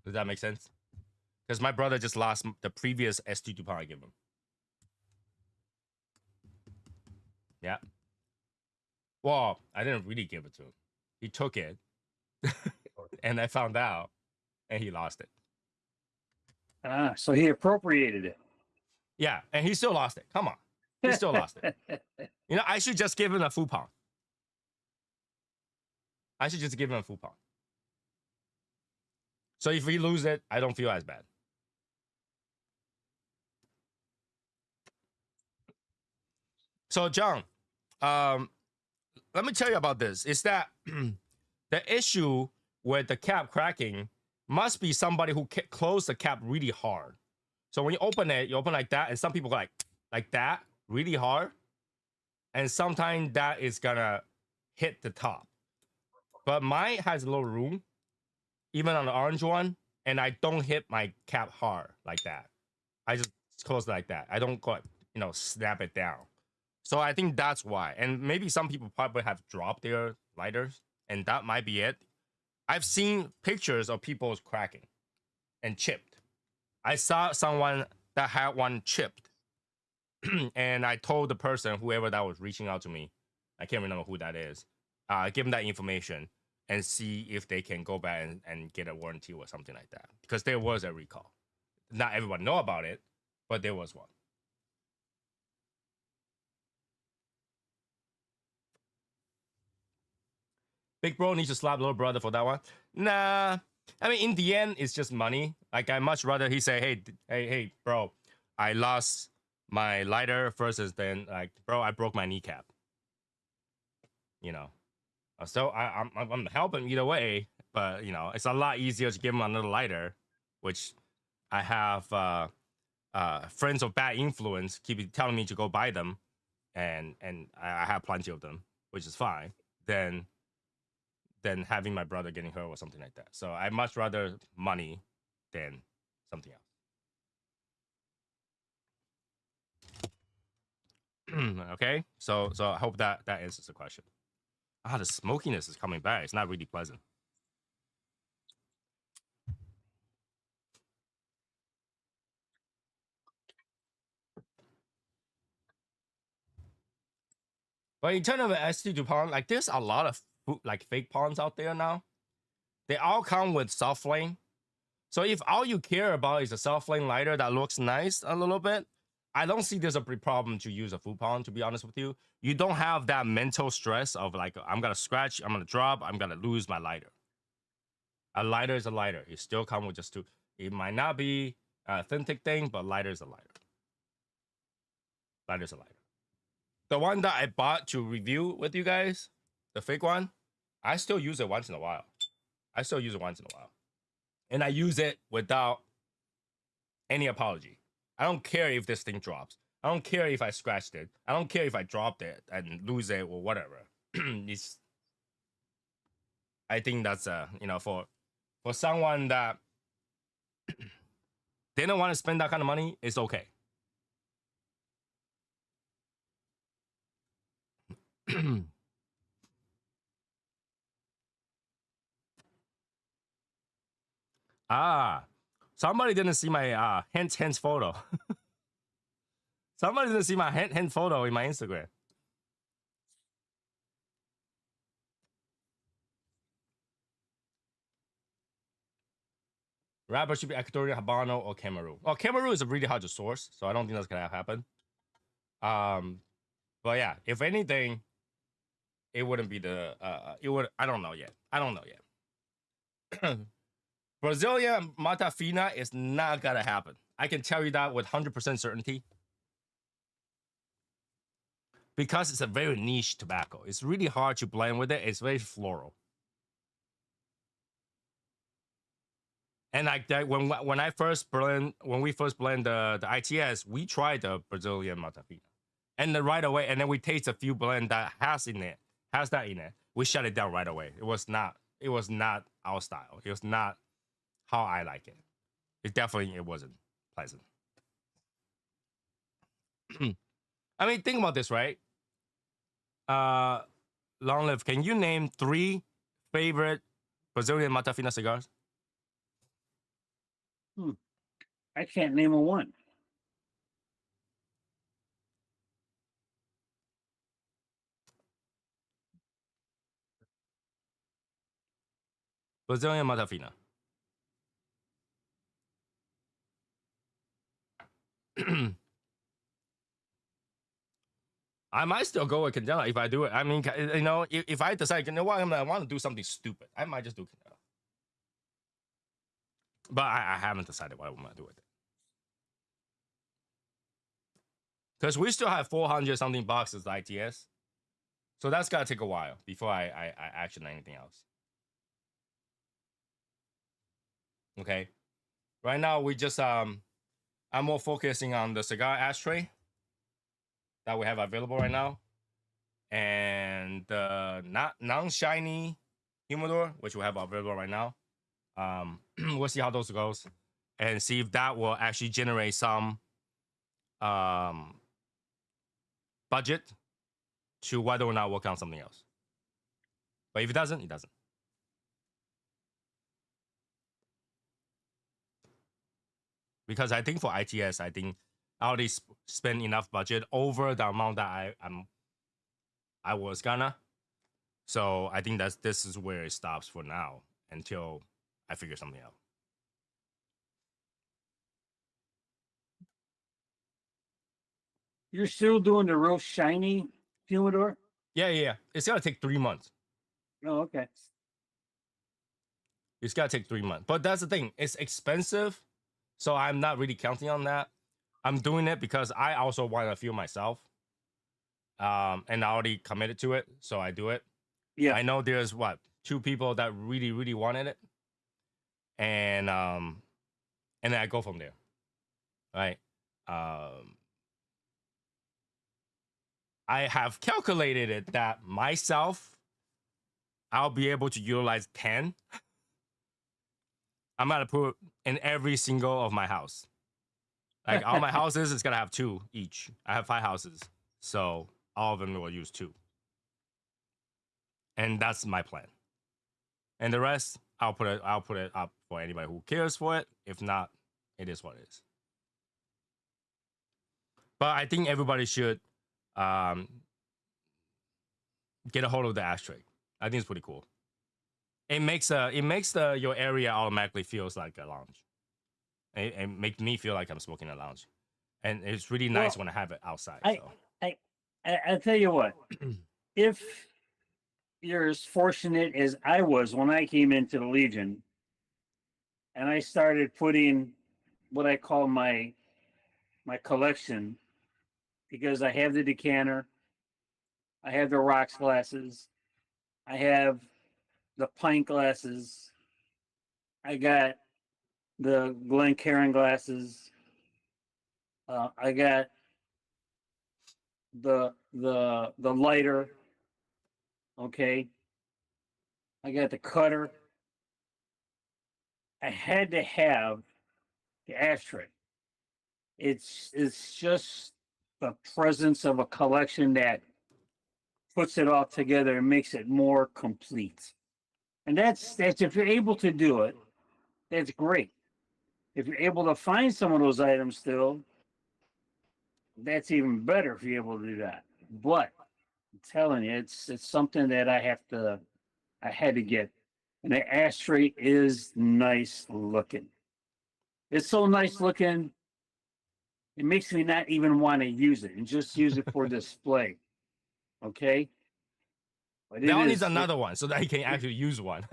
Does that make sense? Because my brother just lost the previous ST DuPont I gave him. Yeah. Well, I didn't really give it to him. He took it, and I found out, and he lost it. So he appropriated it. Yeah, and he still lost it. Come on. He still lost it. You know, I should just give him a Fupon. I should just give him a Fupon. So if we lose it, I don't feel as bad. So, John, let me tell you about this. Is that the issue with the cap cracking must be somebody who closed the cap really hard. So when you open it, you open like that, and some people go like that really hard, and sometimes that is gonna hit the top. But mine has a little room, even on the orange one, and I don't hit my cap hard like that. I just close it like that. I don't go, snap it down. So I think that's why. And maybe some people probably have dropped their lighters, and that might be it. I've seen pictures of people cracking and chipped. I saw someone that had one chipped, and I told the person, whoever that was reaching out to me, I can't remember who that is, give them that information and see if they can go back and get a warranty or something like that. Because there was a recall. Not everyone know about it, but there was one. Big bro needs to slap little brother for that one. Nah. I mean, in the end, it's just money. Like, I much rather he say, hey, bro, I lost my lighter versus then, like, bro, I broke my kneecap. So I'm helping either way, but, it's a lot easier to give him another lighter, which I have friends of bad influence keep telling me to go buy them, and I have plenty of them, which is fine, than having my brother getting hurt or something like that. So I much rather money than something else. Okay, so I hope that answers the question. The smokiness is coming back. It's not really pleasant. But in terms of ST DuPont, like, there's a lot of like fake ponds out there now. They all come with soft flame. So if all you care about is a soft flame lighter that looks nice a little bit, I don't see there's a big problem to use a Fupon, to be honest with you. You don't have that mental stress of like, I'm gonna scratch, I'm gonna drop, I'm gonna lose my lighter. A lighter is a lighter. It still comes with just two. It might not be an authentic thing, but lighter is a lighter. Lighter is a lighter. The one that I bought to review with you guys, the fake one, I still use it once in a while. And I use it without any apology. I don't care if this thing drops. I don't care if I scratched it. I don't care if I dropped it and lose it or whatever. I think that's for someone that they don't want to spend that kind of money, it's okay. Somebody didn't see my hands photo. Somebody didn't see my hand photo in my Instagram. Rapper should be Ecuadorian, Habano, or Cameroon. Oh, Cameroon is really hard to source, so I don't think that's gonna happen. But yeah, if anything, it wouldn't be the it would. I don't know yet. Brazilian Mata Fina is not gonna happen. I can tell you that with 100% certainty. Because it's a very niche tobacco. It's really hard to blend with it. It's very floral. And like that, when we first blend the ITS, we tried the Brazilian Mata Fina, and then right away, and then we taste a few blend that has that in it. we shut it down right away. It was not our style. It was not how I like it. It wasn't pleasant. I mean, think about this, right? Long Live, can you name 3 favorite Brazilian Matafina cigars? I can't name a one. Brazilian Matafina. I might still go with Candela if I do it. I mean, you know, if I decide, you know what, I want to do something stupid, I might just do Candela. But I haven't decided what I want to do with it. Because we still have 400 something boxes ITS. So that's got to take a while before I action anything else. Okay. Right now, we just, I'm more focusing on the cigar ashtray that we have available right now. And the non-shiny humidor, which we have available right now. We'll see how those goes and see if that will actually generate some budget to whether or not work on something else. But if it doesn't, it doesn't. Because I think for ITS, I think I already spent enough budget over the amount that I was gonna. So I think this is where it stops for now until I figure something out. You're still doing the real shiny humidor? Yeah. It's gonna take 3 months. Oh, okay. It's gonna take 3 months. But that's the thing. It's expensive, so I'm not really counting on that. I'm doing it because I also want to feel myself. And I already committed to it, so I do it. Yeah. I know there's 2 people that really, really wanted it. And then I go from there. Right. I have calculated it that myself, I'll be able to utilize 10. I'm gonna put in every single of my house. Like all my houses, it's gonna have 2 each. I have 5 houses, so all of them will use 2. And that's my plan. And the rest, I'll put it up for anybody who cares for it. If not, it is what it is. But I think everybody should get a hold of the ashtray. I think it's pretty cool. It makes your area automatically feels like a lounge. It makes me feel like I'm smoking in a lounge, and it's really nice when I have it outside. I tell you what, if you're as fortunate as I was when I came into the Legion, and I started putting what I call my collection, because I have the decanter, I have the rocks glasses, I have the pint glasses, I got the Glencairn glasses, I got the lighter, okay, I got the cutter. I had to have the ashtray. It's just the presence of a collection that puts it all together and makes it more complete. And that's if you're able to do it, that's great. If you're able to find some of those items still, that's even better if you're able to do that. But I'm telling you, it's something that I had to get. And the ashtray is nice looking. It's so nice looking, it makes me not even want to use it and just use it for display. Okay? But Now needs another one so that he can actually use one.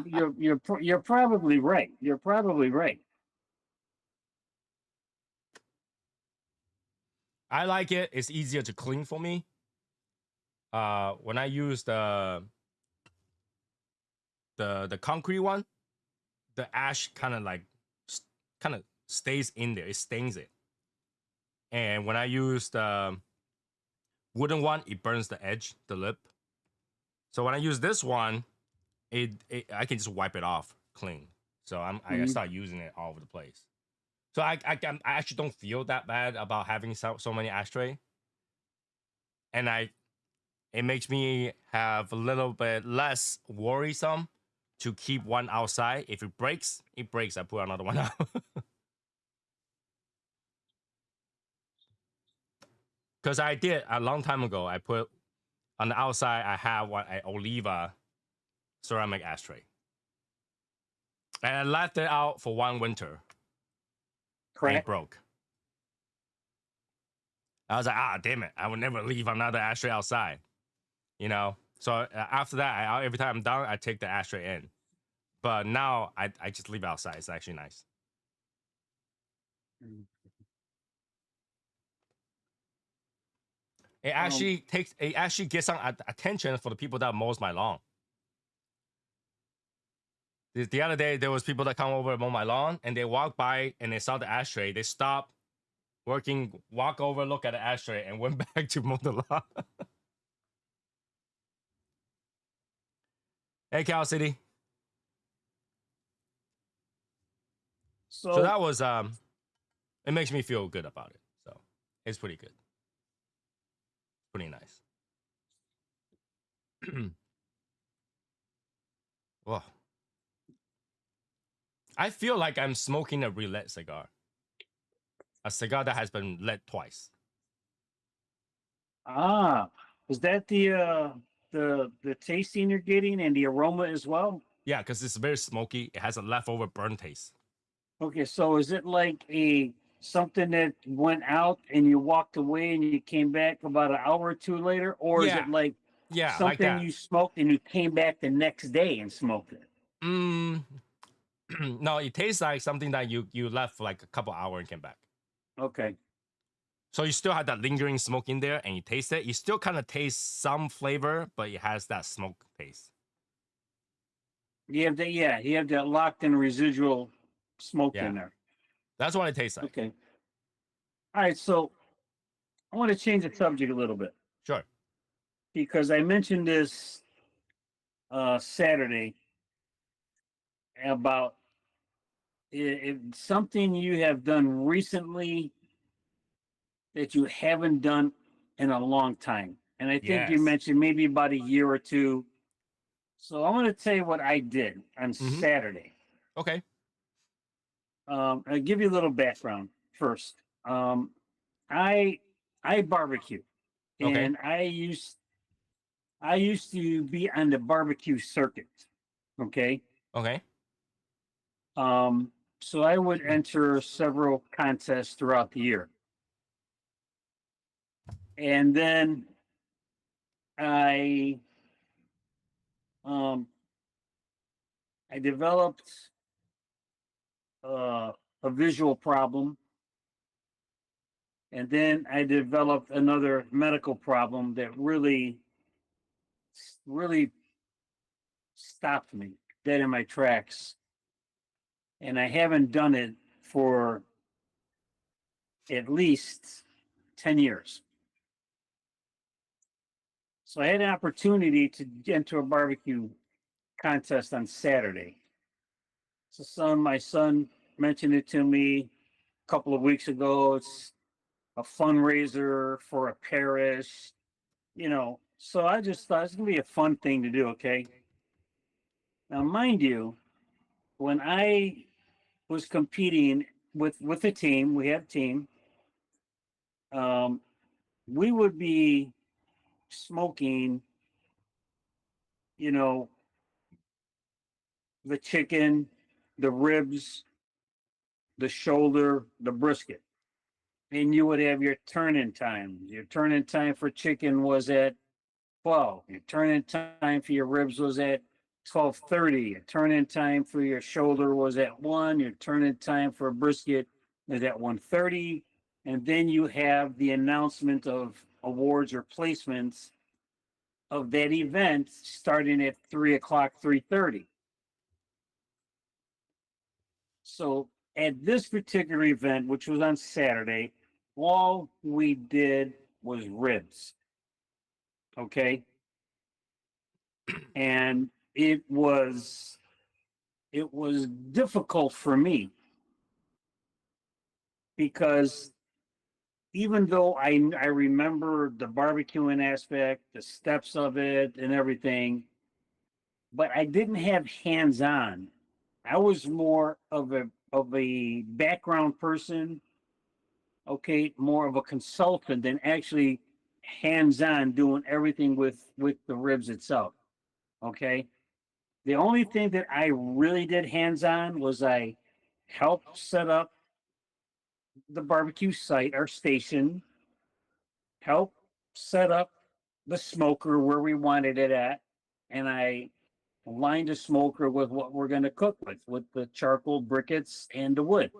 you're probably right. You're probably right. I like it. It's easier to clean for me. When I use the concrete one, the ash kind of stays in there. It stains it. And when I use the wooden one, it burns the edge, the lip. So when I use this one, I can just wipe it off clean. So I start using it all over the place. So I actually don't feel that bad about having so many ashtray, and it makes me have a little bit less worrisome to keep one outside. If it breaks, it breaks. I put another one out. Because I did a long time ago. I put on the outside. I have an Oliva ceramic ashtray, and I left it out for one winter, and it Crack. broke. I was like, damn it! I would never leave another ashtray outside, you know. So after that, every time I'm done, I take the ashtray in. But now I just leave it outside. It's actually nice. It actually gets some attention for the people that mows my lawn. The other day there was people that come over and mow my lawn, and they walk by and they saw the ashtray. They stop working, walk over, look at the ashtray, and went back to mow the lawn. Hey, Cal City. So that was it makes me feel good about it. So it's pretty good. Pretty nice. Well, I feel like I'm smoking a relit cigar. A cigar that has been lit twice. Is that the tasting you're getting and the aroma as well? Yeah, because it's very smoky. It has a leftover burn taste. Okay, so is it like something that went out and you walked away and you came back about an hour or two later, or is it like like something that. you smoked and you came back the next day and smoked it? No, it tastes like something that you left for like a couple hours and came back. Okay. So you still have that lingering smoke in there, and you taste it. You still kind of taste some flavor, but it has that smoke taste. You have that locked in residual smoke in there. That's what it tastes like. Okay. All right, so I want to change the subject a little bit. Sure. Because I mentioned this Saturday about something you have done recently that you haven't done in a long time. And I think you mentioned maybe about a year or two. So I want to tell you what I did on Saturday. Okay. I'll give you a little background first. I barbecue, and I used to be on the barbecue circuit. Okay. Okay. So I would enter several contests throughout the year. And then I developed a visual problem, and then I developed another medical problem that really stopped me dead in my tracks. And I haven't done it for at least 10 years. So I had an opportunity to get into a barbecue contest on Saturday. So my son mentioned it to me a couple of weeks ago. It's a fundraiser for a parish, So I just thought it's gonna be a fun thing to do. Okay. Now, mind you, when I was competing with a team, we had a team. We would be smoking, the chicken, the ribs, the shoulder, the brisket. And you would have your turn-in time. Your turn-in time for chicken was at 12. Your turn-in time for your ribs was at 12:30. Your turn-in time for your shoulder was at 1. Your turn-in time for a brisket is at 1:30. And then you have the announcement of awards or placements of that event starting at 3 o'clock, 3:30. So at this particular event, which was on Saturday, all we did was ribs. Okay. and it was difficult for me because even though I remember the barbecuing aspect, the steps of it, and everything, but I didn't have hands on. I was more of a background person, okay, more of a consultant than actually hands on doing everything with the ribs itself. Okay. The only thing that I really did hands on was I helped set up the barbecue site, our station, help set up the smoker where we wanted it at, and I lined the smoker with what we're going to cook with the charcoal briquettes and the wood.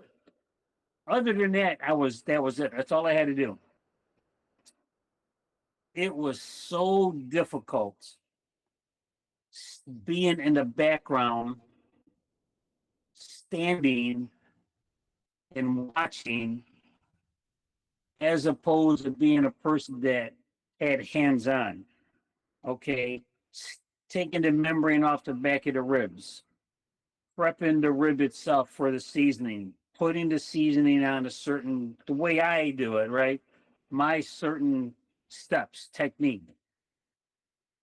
Other than that, that was it. That's all I had to do. It was so difficult being in the background, standing and watching, as opposed to being a person that had hands on. Okay, taking the membrane off the back of the ribs, prepping the rib itself for the seasoning, putting the seasoning on the way I do it, right? My certain steps, technique.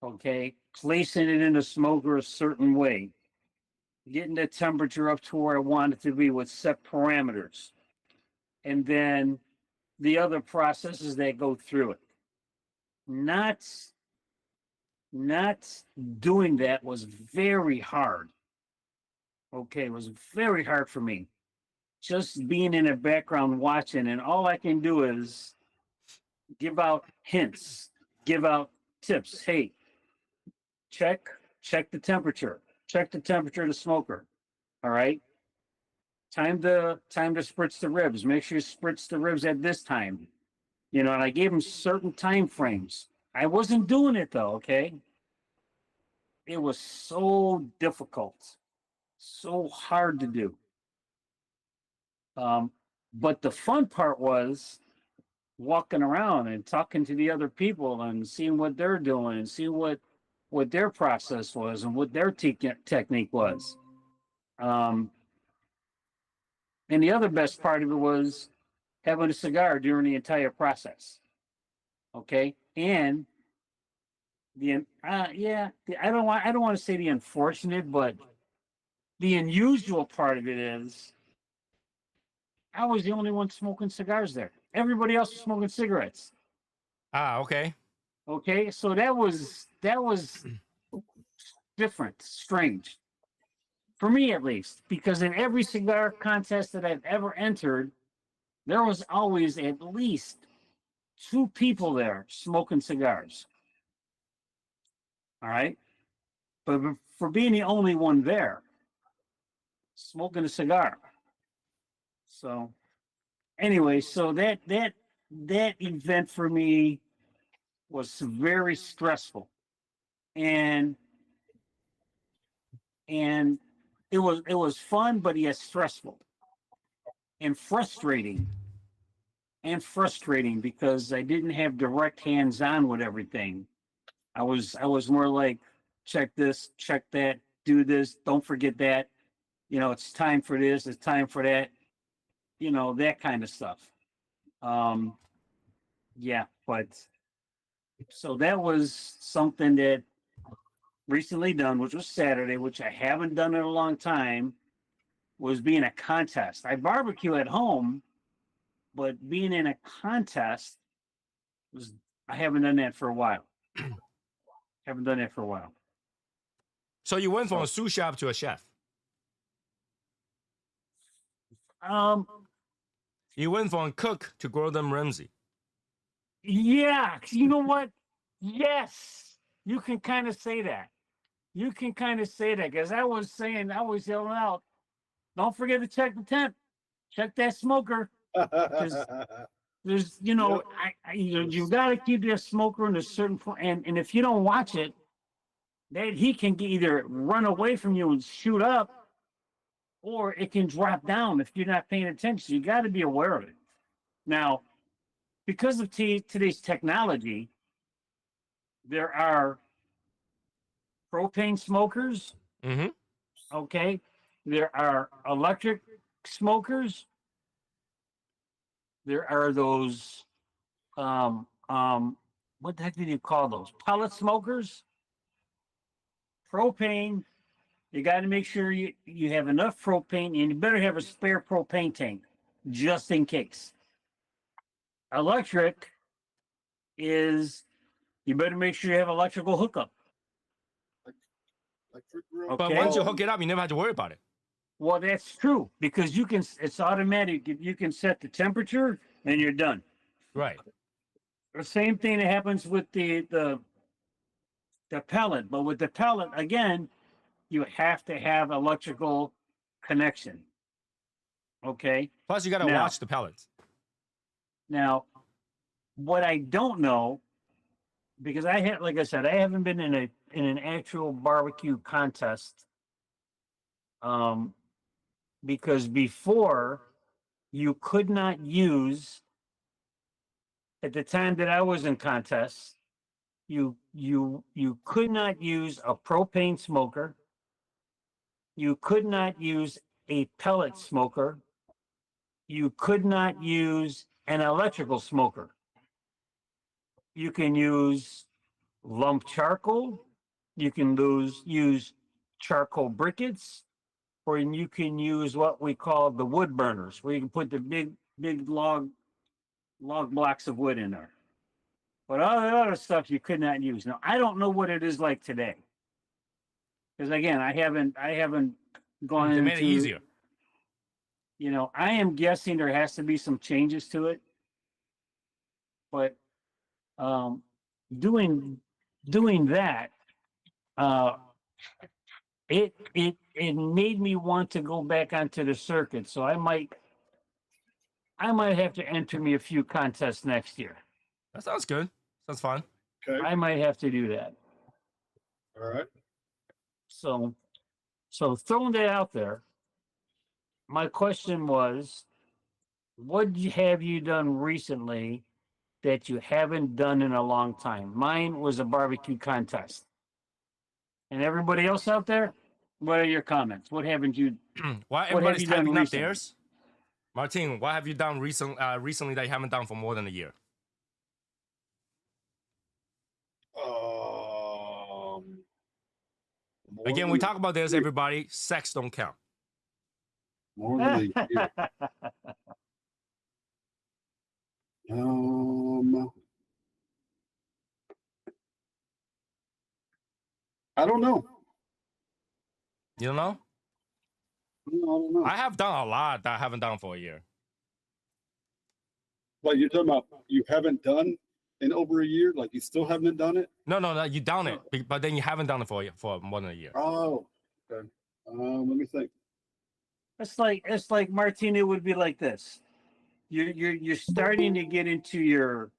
Okay, placing it in the smoker a certain way, getting the temperature up to where I want it to be with set parameters, and then the other processes that go through it. Not doing that was very hard. Okay, it was very hard for me. Just being in the background watching, and all I can do is give out hints, give out tips. Hey, check the temperature. Check the temperature of the smoker. All right. Time to spritz the ribs. Make sure you spritz the ribs at this time. You know, and I gave him certain time frames. I wasn't doing it though, okay? It was so difficult, so hard to do. But the fun part was walking around and talking to the other people and seeing what they're doing and seeing what their process was and what their technique was. And the other best part of it was having a cigar during the entire process. Okay, and I don't want to say the unfortunate, but the unusual part of it is I was the only one smoking cigars there. Everybody else was smoking cigarettes. Ah, okay. Okay, so that was different, strange for me at least, because in every cigar contest that I've ever entered, there was always at least two people there smoking cigars. All right, but for being the only one there smoking a cigar. So anyway, so that event for me was very stressful, and it was fun, but yet stressful and frustrating, because I didn't have direct hands on with everything. I was more like, check this, check that, do this, don't forget that. You know, it's time for this, it's time for that. You know, that kind of stuff. Yeah, but so that was something that recently done, which was Saturday, which I haven't done in a long time, was being a contest. I barbecue at home, but being in a contest was, I haven't done that for a while. Haven't done that for a while. So you went from a sous chef to a chef. You went from cook to Gordon Ramsay. Yeah, you know what? Yes, you can kind of say that. You can kind of say that, because I was yelling out, don't forget to check the temp, check that smoker, because there's, you know, you've got to keep that smoker in a certain point, and if you don't watch it, that he can either run away from you and shoot up, or it can drop down if you're not paying attention. You got to be aware of it. Now, because of today's technology, there are propane smokers. Mm-hmm. Okay. There are electric smokers. There are those what the heck did you call those? Pellet smokers. Propane. You got to make sure you have enough propane, and you better have a spare propane tank just in case. Electric is you better make sure you have electrical hookup. Electric grill. Okay. But once you hook it up, you never have to worry about it. Well, that's true because you can. It's automatic. You can set the temperature, and you're done. Right. The same thing that happens with the pellet, but with the pellet again, you have to have electrical connection. Okay. Plus, you gotta Now- watch the pellets. Now, what I don't know, because I had, like I said, I haven't been in an actual barbecue contest. Because before you could not use, at the time that I was in contests, you could not use a propane smoker. You could not use a pellet smoker. You could not use an electrical smoker. You can use lump charcoal. You can use charcoal briquettes, or you can use what we call the wood burners, where you can put the big log blocks of wood in there. But all the other stuff you could not use. Now I don't know what it is like today, because again, I haven't gone They into made it easier. You know, I am guessing there has to be some changes to it, but doing that, it made me want to go back onto the circuit. So I might have to enter me a few contests next year. That sounds good. Sounds fun. Okay. I might have to do that. All right. So throwing that out there, my question was, what have you done recently that you haven't done in a long time? Mine was a barbecue contest. And everybody else out there, what are your comments? What haven't you? While have everybody's you done typing up recently? theirs, Martin, what have you done recently that you haven't done for more than a year? More Again, than we a talk about this, year. everybody. Sex don't count. More than a year. I don't know. You don't know? I don't know. I have done a lot that I haven't done for a year. Like you're talking about, you haven't done in over a year. Like you still haven't done it. No, you done it, but then you haven't done it for more than a year. Oh, okay. Let me think. It's like Martina would be like this. You're starting to get into your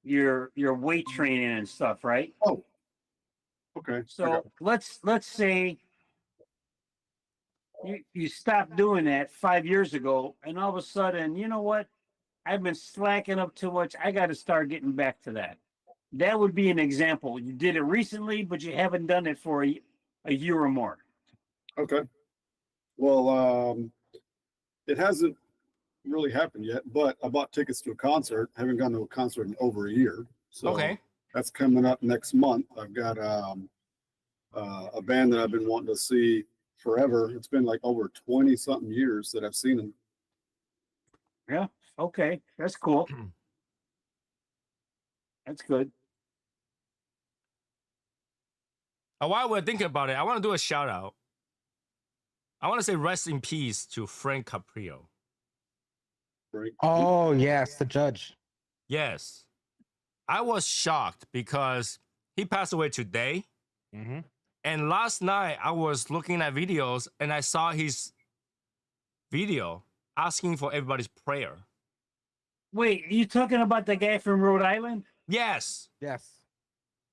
weight training and stuff, right? Oh, okay. So let's say you stopped doing that 5 years ago, and all of a sudden, you know what? I've been slacking up too much. I got to start getting back to that. That would be an example. You did it recently, but you haven't done it for a year or more. Okay. Well, it hasn't really happened yet, but I bought tickets to a concert. Haven't gone to a concert in over a year. So Okay. that's coming up next month. I've got a band that I've been wanting to see forever. It's been like over 20 something years that I've seen them. Yeah. Okay. That's cool. That's good. While we're thinking about it, I want to do a shout out. I want to say rest in peace to Frank Caprio. Right? Oh, yes, the judge. Yes. I was shocked because he passed away today. Mm-hmm. And last night I was looking at videos and I saw his video asking for everybody's prayer. Wait, you talking about the guy from Rhode Island? Yes. Yes.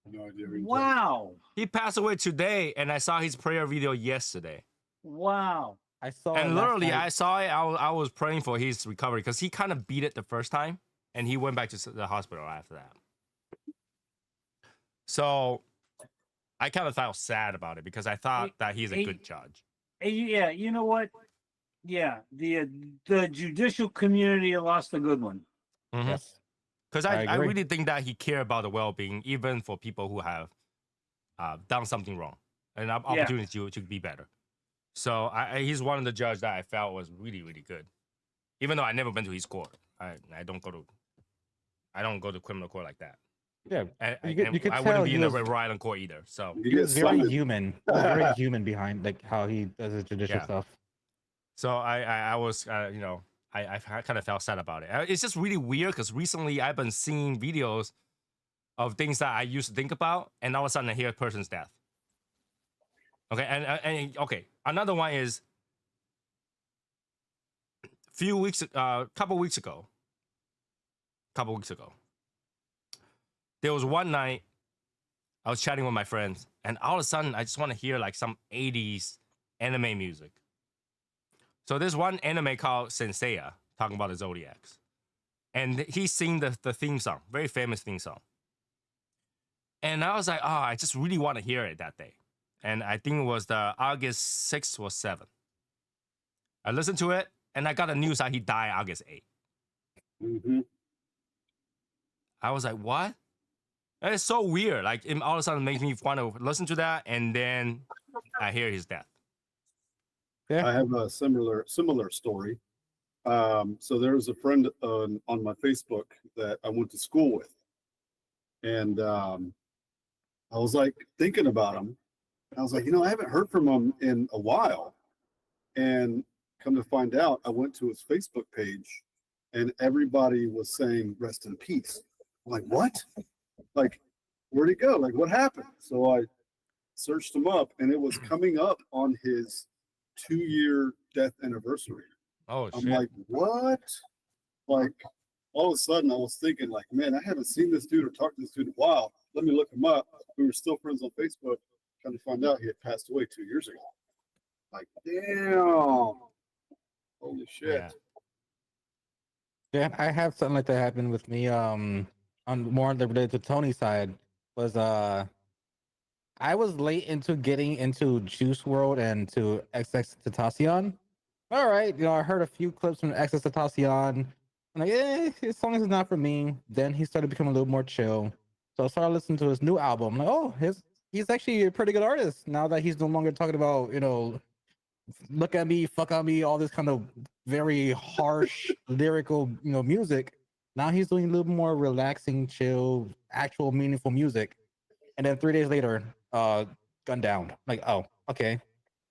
No idea. who you're talking Wow. He passed away today and I saw his prayer video yesterday. Wow. I saw And it last literally, night. I saw it. I was praying for his recovery because he kind of beat it the first time, and he went back to the hospital after that. So, I kind of felt sad about it because I thought that he's a Hey, good judge. Yeah, you know what? Yeah, the judicial community lost a good one. Mhm. Yes. Because I I agree. really think that he cared about the well-being, even for people who have done something wrong, and Yeah. opportunity to be better. So he's one of the judges that I felt was really, really good. Even though I never been to his court, I don't go to criminal court like that. Yeah. And You could I tell wouldn't be he in a was Rhode Island court either. So You he get was very cited. human. He was very human behind like how he does his judicial Yeah. stuff. So I was I kind of felt sad about it. It's just really weird because recently I've been seeing videos of things that I used to think about, and all of a sudden I hear a person's death. Okay, and okay, another one is couple weeks ago, there was one night I was chatting with my friends, and all of a sudden I just want to hear like some 80s anime music. So there's one anime called Senseiya, talking about the Zodiacs. And he's singing the theme song, very famous theme song. And I was like, oh, I just really want to hear it that day. And I think it was the August 6th or 7th. I listened to it, and I got the news that he died August 8th. Mm-hmm. I was like, what? And it's so weird. Like, it all of a sudden makes me want to listen to that, and then I hear his death. Yeah. I have a similar story. So there was a friend on my Facebook that I went to school with, and I was like thinking about him. I was like, I haven't heard from him in a while, and come to find out, I went to his Facebook page, and everybody was saying "Rest in peace." I'm like, what? Like, where'd he go? Like, what happened? So I searched him up, and it was coming up on his 2-year death anniversary. Oh, I'm shit. like, what? Like, all of a sudden, I was thinking, like, man, I haven't seen this dude or talked to this dude in a while. Let me look him up. We were still friends on Facebook. Come to find out, he had passed away 2 years ago. Like, damn. Holy shit. Yeah, I have something like that happen with me. On more related to Tony's side was I was late into getting into Juice World and to XX Tentacion. All right, I heard a few clips from XX Tentacion. I'm like, his songs is not for me. Then he started becoming a little more chill. So I started listening to his new album. I'm like, oh, he's actually a pretty good artist now that he's no longer talking about, look at me, fuck on me, all this kind of very harsh lyrical, music. Now he's doing a little more relaxing, chill, actual meaningful music. And then 3 days later, gunned down. Like, oh, okay.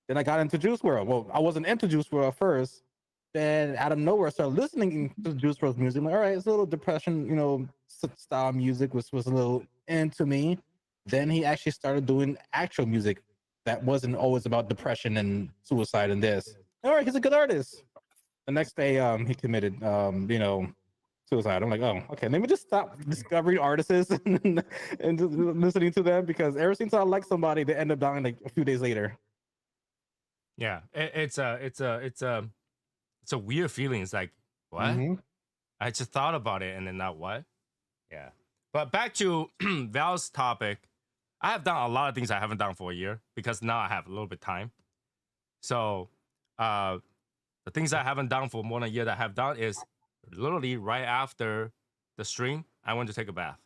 Then I got into Juice World. Well, I wasn't into Juice World at first. Then out of nowhere, I started listening to Juice WRLD's music. I'm like, all right, it's a little depression, style music was a little into me. Then he actually started doing actual music that wasn't always about depression and suicide and this. All right, he's a good artist. The next day, he committed, suicide. I'm like, oh, okay, let me just stop discovering artists and just listening to them, because ever since I like somebody, they end up dying like a few days later. Yeah, it's a weird feeling. It's like, what? Mhm. I just thought about it, and then not what? Yeah. But back to Val's topic, I have done a lot of things I haven't done for a year because now I have a little bit of time. So the things I haven't done for more than a year that I have done is literally right after the stream, I went to take a bath.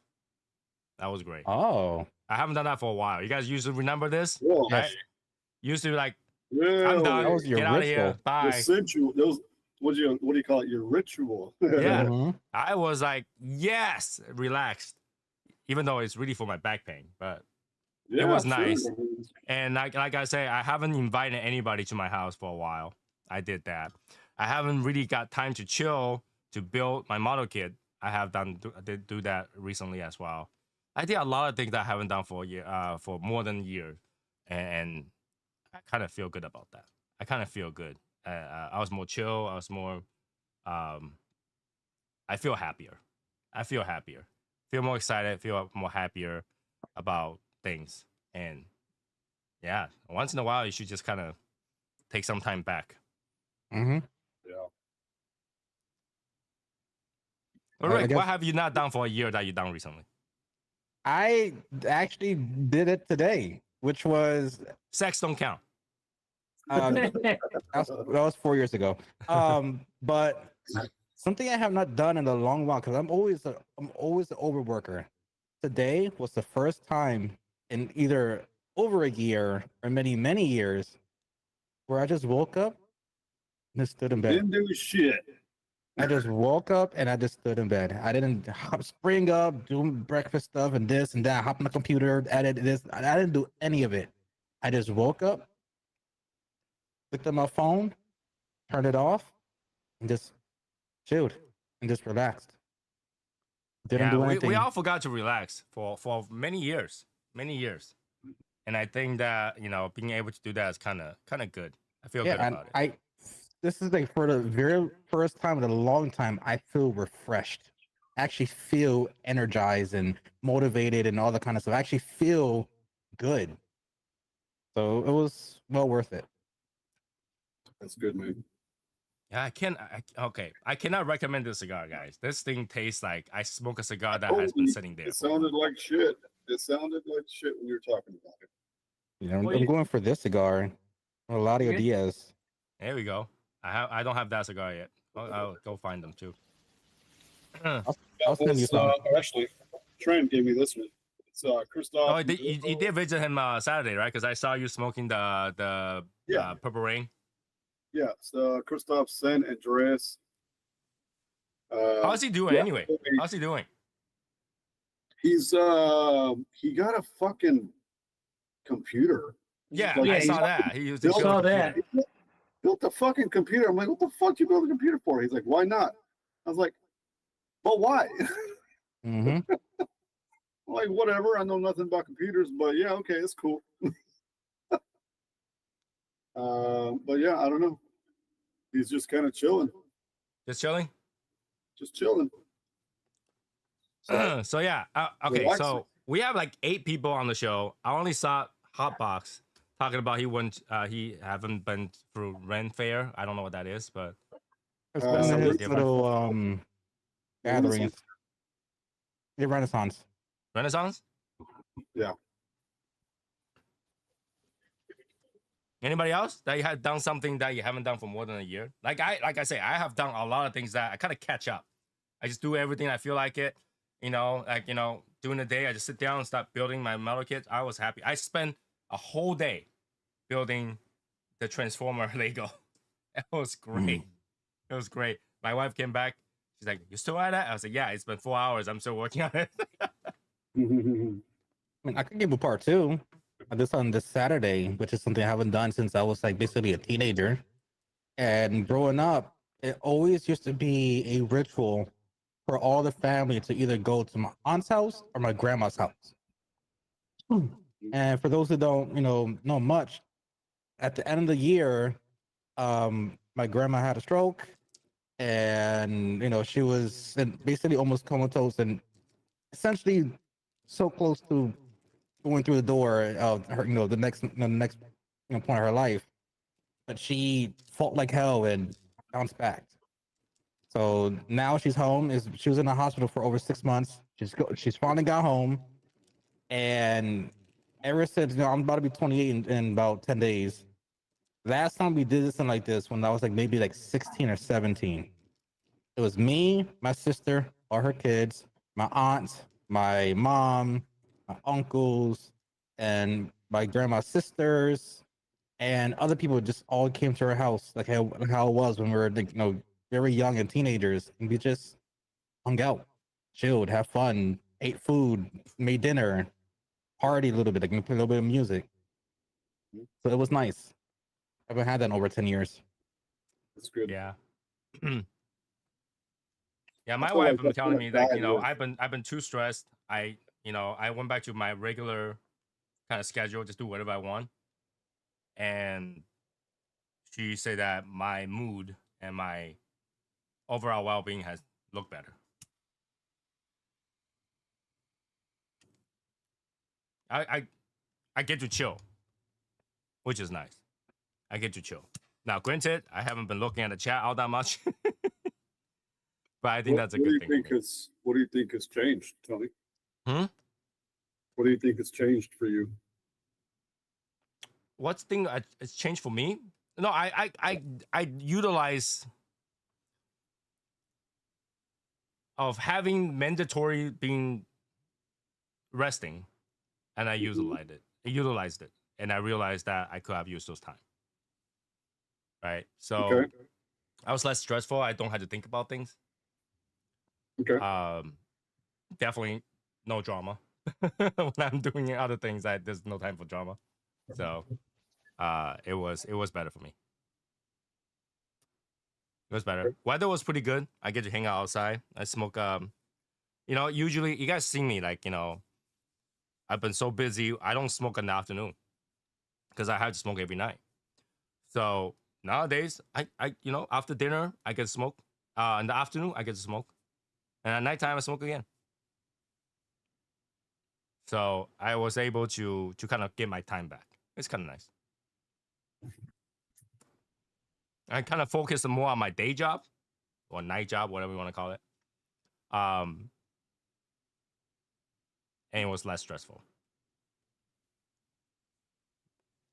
That was great. Oh, I haven't done that for a while. You guys used to remember this? Whoa. yes. Right? Used to be like, Really? I'm done. That was your Get out of here. ritual. Bye. Your sensual. Those. What do you call it? Your ritual. Yeah. Mhm. I was like, yes, relaxed. Even though it's really for my back pain, but Yeah, was sure. nice. And like I say, I haven't invited anybody to my house for a while. I did that. I haven't really got time to chill to build my model kit. I have did do that recently as well. I did a lot of things that I haven't done for a year, for more than a year, and I kind of feel good about that. I kind of feel good. I was more chill. I was more. I feel happier. I feel happier. Feel more excited. Feel more happier about things. And yeah, once in a while, you should just kind of take some time back. Mhm. Yeah. But I Rick, guess- what have you not done for a year that you done recently? I actually did it today. which was Sex don't count. that was 4 years ago. But something I have not done in a long while because I'm always an overworker. Today was the first time in either over a year or many years where I just woke up and just stood in bed. Didn't do shit. I just woke up and I just stood in bed. I didn't spring up, do breakfast stuff and this and that, hop on the computer, edit this. I didn't do any of it. I just woke up, looked at my phone, turned it off, and just chilled and just relaxed. Didn't do anything. we all forgot to relax for many years, and I think that being able to do that is kind of good. I feel good about it. This is like for the very first time in a long time, I feel refreshed. I actually feel energized and motivated and all that kind of stuff. I actually feel good. So it was well worth it. That's good, man. Yeah, I cannot recommend this cigar, guys. This thing tastes like I smoke a cigar that has Oh, been sitting there. It sounded like shit. It sounded like shit when you were talking about it. You know, Well, I'm going for this cigar, Eladio Yeah. Diaz. There we go. I don't have that cigar yet. I'll go find them too. I'll send you some. Actually, Trent gave me this one. It's Christoph. Oh, you did visit him Saturday, right? Because I saw you smoking the Purple Rain. Yeah, it's Christoph San Andreas. How's he doing anyway? How's he doing? He's he got a fucking computer. Yeah, Like, I he's saw that. He used built- saw that. built a fucking computer. I'm like, what the fuck you build a computer for? He's like, why not? I was like, well, why? Mm-hmm. Like, whatever. I know nothing about computers, but yeah, okay, it's cool. But yeah, I don't know. He's just kind of chilling. Just chilling. Just chilling. So yeah, okay. Relaxing. So we have like 8 people on the show. I only saw Hotbox talking about he haven't been through Ren Fair. I don't know what that is, but It's Uh, been something his different. little gatherings. The Renaissance. Renaissance. Yeah. Anybody else that you had done something that you haven't done for more than a year? Like I say, I have done a lot of things that I kind of catch up. I just do everything I feel like it. During the day, I just sit down and start building my metal kits. I was happy. I spent a whole day building the Transformer Lego. It was great. It was great. My wife came back. She's like, "You still at that?" I was like, "Yeah, it's been 4 hours. I'm still working on it." I mean, I could give a part 2. I did this on this Saturday, which is something I haven't done since I was like basically a teenager. And growing up, it always used to be a ritual for all the family to either go to my aunt's house or my grandma's house. And for those who don't, know much, at the end of the year, my grandma had a stroke, and she was basically almost comatose and essentially so close to going through the door of her, the next point of her life, but she fought like hell and bounced back. So now she's home. She was in the hospital for over 6 months. She's finally got home, and ever since, I'm about to be 28 in about 10 days. Last time we did something like this when I was like maybe like 16 or 17. It was me, my sister, all her kids, my aunts, my mom, my uncles, and my grandma's sisters, and other people just all came to our house, like how it was when we were like, very young and teenagers, and we just hung out, chilled, have fun, ate food, made dinner, party a little bit, like play a little bit of music. So it was nice. I haven't had that in over 10 years. That's good. Yeah. Yeah, my feel wife like been that's telling what me that, bad is. I've been too stressed. I went back to my regular kind of schedule, just do whatever I want. And she said that my mood and my overall well-being has looked better. I get to chill, which is nice. I get to chill. Now, granted, I haven't been looking at the chat all that much. But I think that's a good thing. What do you think has changed, Tony? Hmm? What do you think has changed for you? what's thing it's changed for me? No, I utilize of having mandatory being resting, and I utilized it, and I realized that I could have used those time. Right, so Okay. I was less stressful. I don't have to think about things. Okay. Definitely no drama when I'm doing other things. There's no time for drama, so it was better for me. It was better. Weather was pretty good. I get to hang out outside. I smoke. Usually you guys see me like I've been so busy. I don't smoke in the afternoon because I have to smoke every night. So nowadays, I after dinner I get to smoke. In the afternoon I get to smoke, and at nighttime I smoke again. So I was able to kind of get my time back. It's kind of nice. I kind of focused more on my day job or night job, whatever you want to call it. And it was less stressful.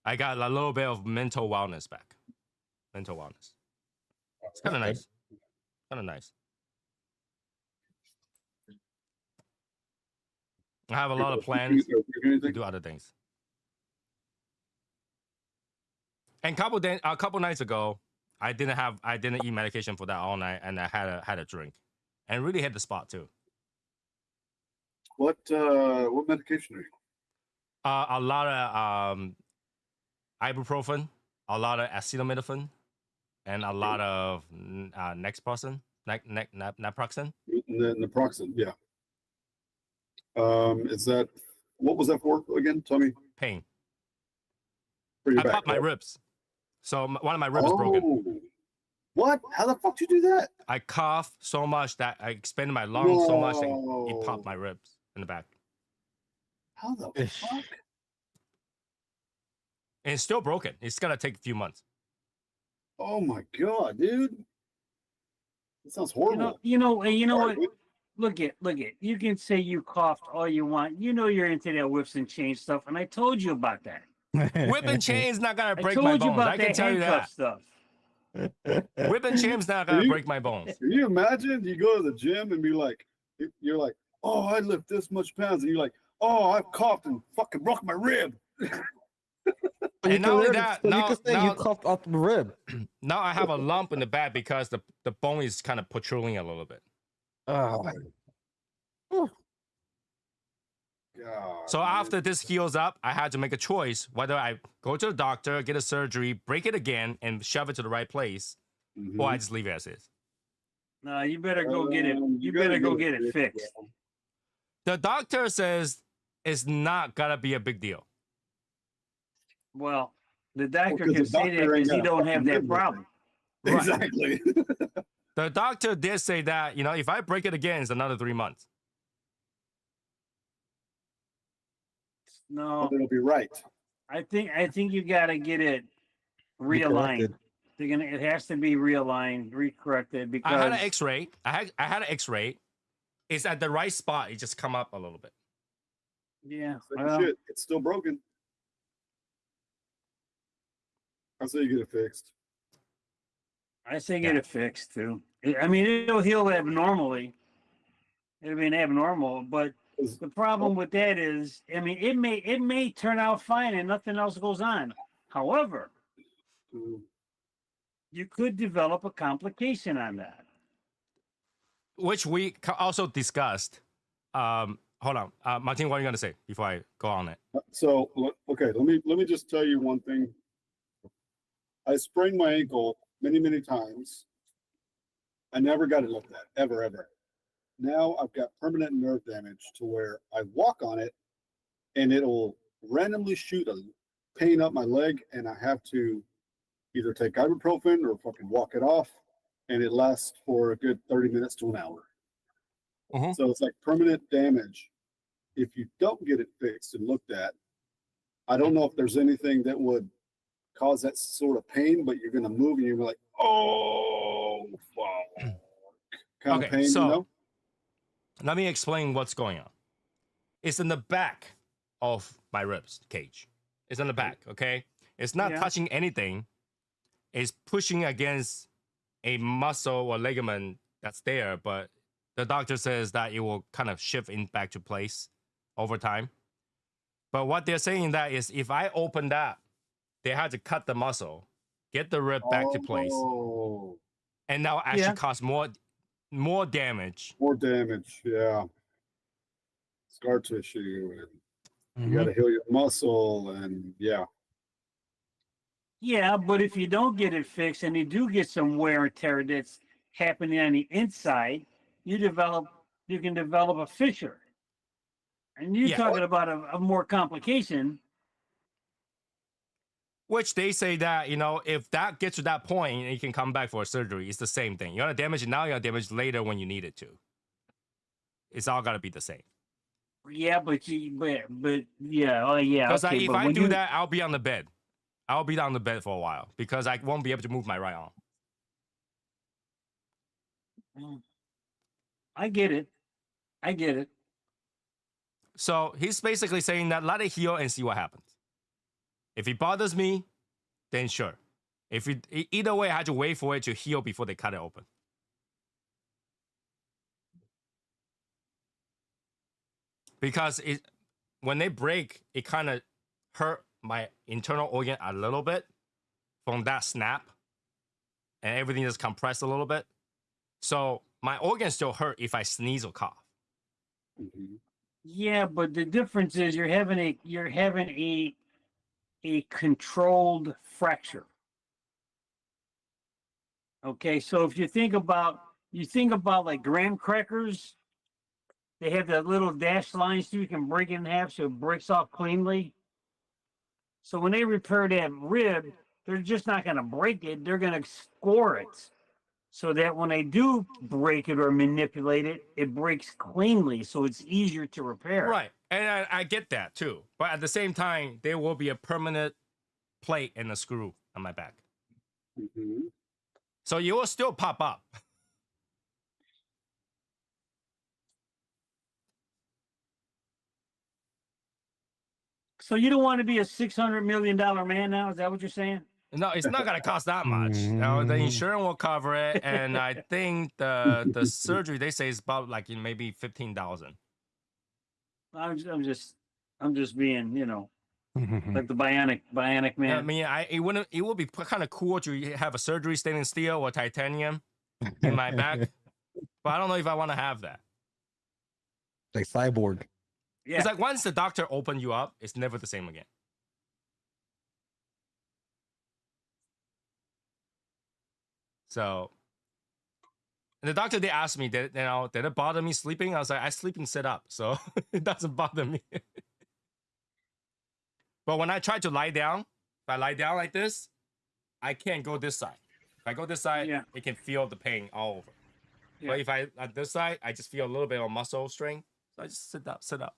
I got a little bit of mental wellness back. Mental wellness. It's kind of nice. Kind of nice. I have a lot of plans to do other things. And a couple nights ago, I didn't eat medication for that all night, and I had a drink, and really hit the spot too. What medication are you? A lot of ibuprofen, a lot of acetaminophen, and a lot of naproxen. Naproxen, yeah. Is that what was that for again? Tell me. Pain. For your I back, popped my right? ribs, so one of my ribs broken. What? How the fuck did you do that? I coughed so much that I expanded my lungs so much that it Whoa. popped my ribs in the back. How the fuck? And it's still broken. It's gonna take a few months. Oh my god, dude. That sounds horrible. You know Sorry, what? dude. Look at. You can say you coughed all you want. You know you're into that whips and chains stuff, and I told you about that. Whip and chain's not gonna I break my told you bones. about I can that tell you handcuff that. stuff. Whip and chain's not gonna break my bones. Can you imagine you go to the gym and be like, you're like, oh, I lift this much pounds, and you're like, oh, I've coughed and fucking broke my rib. And not only that, you can say you coughed off the rib. Now I have a lump in the back because the bone is kind of protruding a little bit. Oh. God, So man. after this heals up, I had to make a choice whether I go to the doctor, get a surgery, break it again, and shove it to the right place, or I just leave it as is. No, you better go get it. You gotta better go get it fixed. bro. The doctor says it's not gonna be a big deal. Well, the doctor 'cause can the say that doctor ain't because he got a don't have fucking that rib with problem. Right. Exactly. The doctor did say that, if I break it again, it's another 3 months. No, It'll be right. I think you got to get it realigned. It has to be realigned, recorrected because I had an X-ray. I had an X-ray. It's at the right spot. It just come up a little bit. yeah, Same well, shit. It's still broken. I say you get it fixed. I say get it fixed too. I mean, it'll heal abnormally. It'll be an abnormal, but the problem with that is, I mean, it may turn out fine and nothing else goes on. However, you could develop a complication on that. Which we also discussed. Hold on, Martin, what are you gonna say before I go on it? So okay, let me just tell you one thing. I sprained my ankle many times. I never got it looked at, ever. Now I've got permanent nerve damage to where I walk on it and it'll randomly shoot a pain up my leg, and I have to either take ibuprofen or fucking walk it off, and it lasts for a good 30 minutes to an hour. Mhm. So it's like permanent damage. If you don't get it fixed and looked at, I don't know if there's anything that would cause that sort of pain, but you're going to move and you're like, oh, fuck. Kind of pain, so you know? let me explain what's going on. It's in the back of my ribs cage. It's in the back, okay? It's not Yeah. touching anything. It's pushing against a muscle or ligament that's there, but the doctor says that it will kind of shift in back to place over time. But what they're saying that is if I open that, they had to cut the muscle, get the rib back to place, Oh, and now actually Yeah. cause more damage. more damage. Yeah. Scar tissue. And you got Mhm. to heal your muscle. And yeah. Yeah, but if you don't get it fixed and you do get some wear and tear that's happening on the inside, you can develop a fissure. And you're Yeah. talking about a more complication. Which they say that, if that gets to that point and you can come back for a surgery, it's the same thing. You want to damage it now, you want to damage it later when you need it to. It's all got to be the same. Yeah, but yeah, oh yeah. Because Okay, if but I when do you, that, I'll be on the bed. I'll be on the bed for a while because I won't be able to move my right arm. I get it. I get it. So he's basically saying that let it heal and see what happens. If it bothers me, then sure. If it, either way, I had to wait for it to heal before they cut it open. Because when they break, it kind of hurt my internal organ a little bit from that snap, and everything is compressed a little bit. So my organs still hurt if I sneeze or cough. Mhm. Yeah, but the difference is you're having a controlled fracture. Okay, so if you think about like graham crackers, they have that little dash line so you can break it in half so it breaks off cleanly. So when they repair that rib, they're just not going to break it; they're going to score it, so that when they do break it or manipulate it, it breaks cleanly, so it's easier to repair. Right. And I get that too. But at the same time, there will be a permanent plate and a screw on my back. Mhm. So you will still pop up. So you don't want to be a $600 million man now? Is that what you're saying? No, it's not gonna cost that much. The insurance will cover it, and I think the surgery they say is about like maybe 15,000. I'm just being, like the bionic man. I mean, it would be kind of cool to have a surgery stainless steel or titanium in my back, but I don't know if I want to have that. Like cyborg. Yeah. It's like once the doctor opened you up, it's never the same again. So, and the doctor, they asked me, did it bother me sleeping? I was like, I sleep and sit up, so it doesn't bother me. But when I try to lie down, if I lie down like this, I can't go this side. If I go this side, Yeah. it can feel the pain all over. Yeah. But if I at this side, I just feel a little bit of muscle strain. So I just sit up.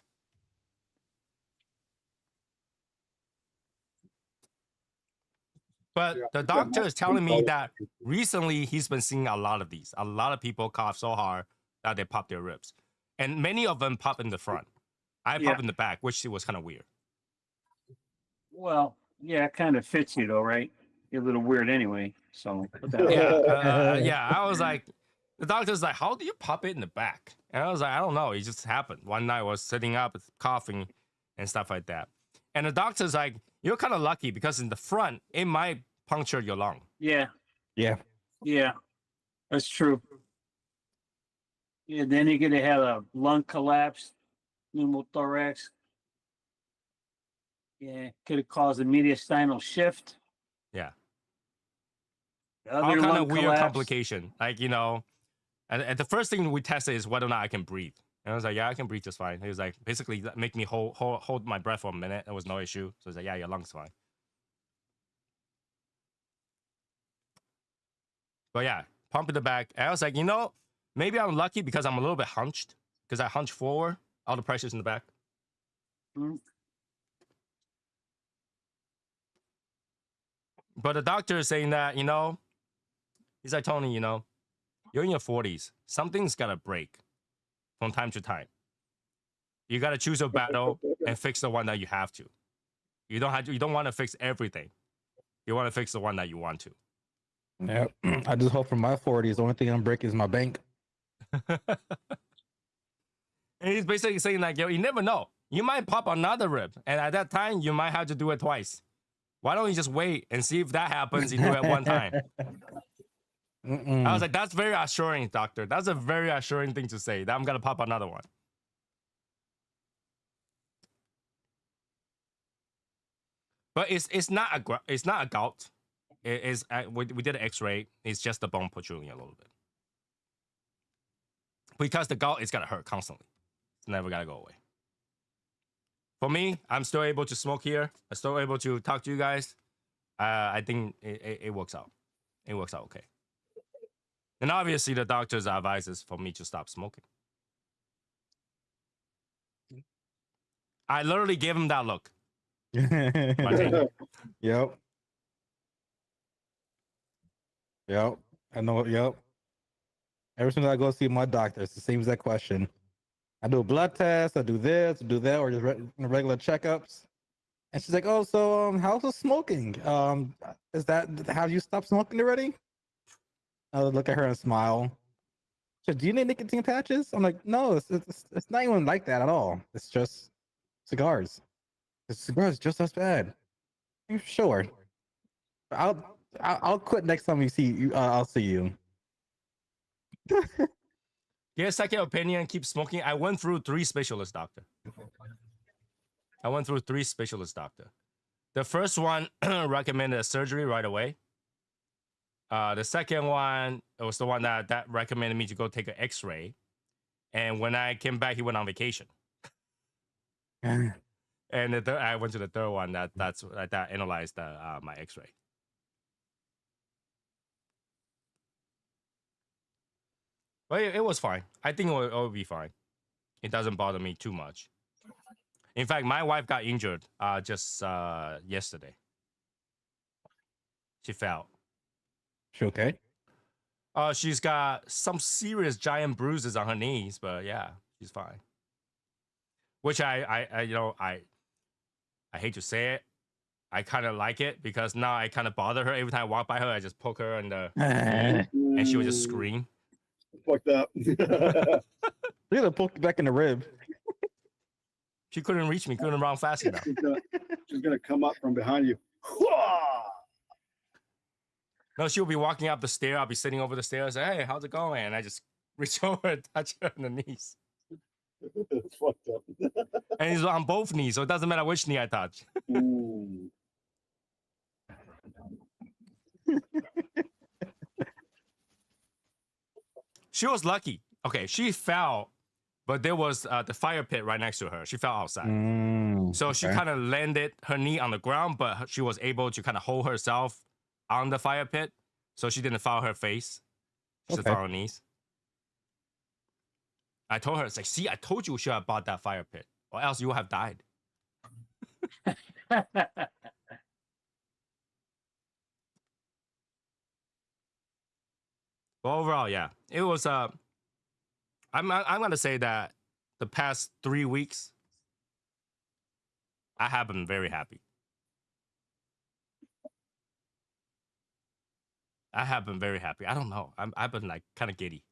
But Yeah, the that doctor is muscle telling me control- that recently he's been seeing a lot of these. A lot of people cough so hard that they pop their ribs. And many of them pop in the front. I Yeah. pop in the back, which was kind of weird. Well, yeah, it kind of fits you though, right? You're a little weird anyway. So what the hell? Yeah. I was like, the doctor's like, how do you pop it in the back? And I was like, I don't know. It just happened. One night I was sitting up, coughing, and stuff like that. And the doctor's like, you're kind of lucky because in the front, it might puncture your lung. Yeah, Yeah. yeah, that's true. Yeah, then you're gonna have a lung collapse, pneumothorax. Yeah, could have caused a mediastinal shift. Yeah. Other All kind lung of weird collapse. complication. Like, and the first thing we tested is whether or not I can breathe. And I was like, yeah, I can breathe just fine. He was like, basically make me hold my breath for a minute. There was no issue. So he's like, yeah, your lungs fine. But yeah, pump in the back. And I was like, maybe I'm lucky because I'm a little bit hunched. Because I hunch forward, all the pressure's in the back. Mm. But the doctor is saying that, he's like, Tony, you're in your 40s. Something's got to break from time to time. You got to choose a battle and fix the one that you have to. You don't want to fix everything. You want to fix the one that you want to. Yeah. I just hope for my 40s, the only thing I'm breaking is my bank. And he's basically saying like, yo, you never know. You might pop another rib, and at that time, you might have to do it twice. Why don't you just wait and see if that happens? You do it one time. I was like, that's very assuring, doctor. That's a very assuring thing to say. That I'm gonna pop another one. But it's not a gout. It is we did an X-ray. It's just the bone protruding a little bit. Because the gout is gonna hurt constantly. It's never gonna go away. For me, I'm still able to smoke here. I'm still able to talk to you guys. I think it works out. It works out okay. And obviously, the doctor's advices for me to stop smoking. I literally gave him that look. Yep. Yep. I know. Yep. Every time I go see my doctor, it's the same exact question. I do a blood test, I do this, I do that, or just regular checkups. And she's like, "Oh, so how's the smoking? Is that have you stopped smoking already?" I look at her and smile. She said, "Do you need nicotine patches?" I'm like, "No, it's not even like that at all. It's just cigars. The cigars just as bad." "You sure? I'll quit next time we see you. I'll see you." Get a second opinion, keep smoking. I went through 3 specialists, doctor. The first one recommended a surgery right away. The second one, it was the one that recommended me to go take an X-ray. And when I came back, he went on vacation. And I went to the third one that analyzed my X-ray. But it was fine. I think it will be fine. It doesn't bother me too much. In fact, my wife got injured just yesterday. She fell. She okay? She's got some serious giant bruises on her knees, but yeah, she's fine. Which I hate to say it, I kind of like it because now I kind of bother her every time I walk by her. I just poke her in the and she would just scream. Fucked up. You're gonna poke back in the rib. She couldn't reach me, couldn't run fast enough. She's gonna come up from behind you. No, she'll be walking up the stair. I'll be sitting over the stairs. Hey, how's it going? And I just reach over and touch her on the knees. It's fucked up. And he's on both knees, so it doesn't matter which knee I touch. She was lucky. Okay, she fell, but there was the fire pit right next to her. She fell outside. So she kind of landed her knee on the ground, but she was able to kind of hold herself on the fire pit. So she didn't fall her face. She just fell on her knees. I told her, it's like, see, I told you we should have bought that fire pit, or else you would have died. But overall, yeah, it was. I'm gonna say that the past 3 weeks, I have been very happy. I have been very happy. I don't know. I've been like kind of giddy.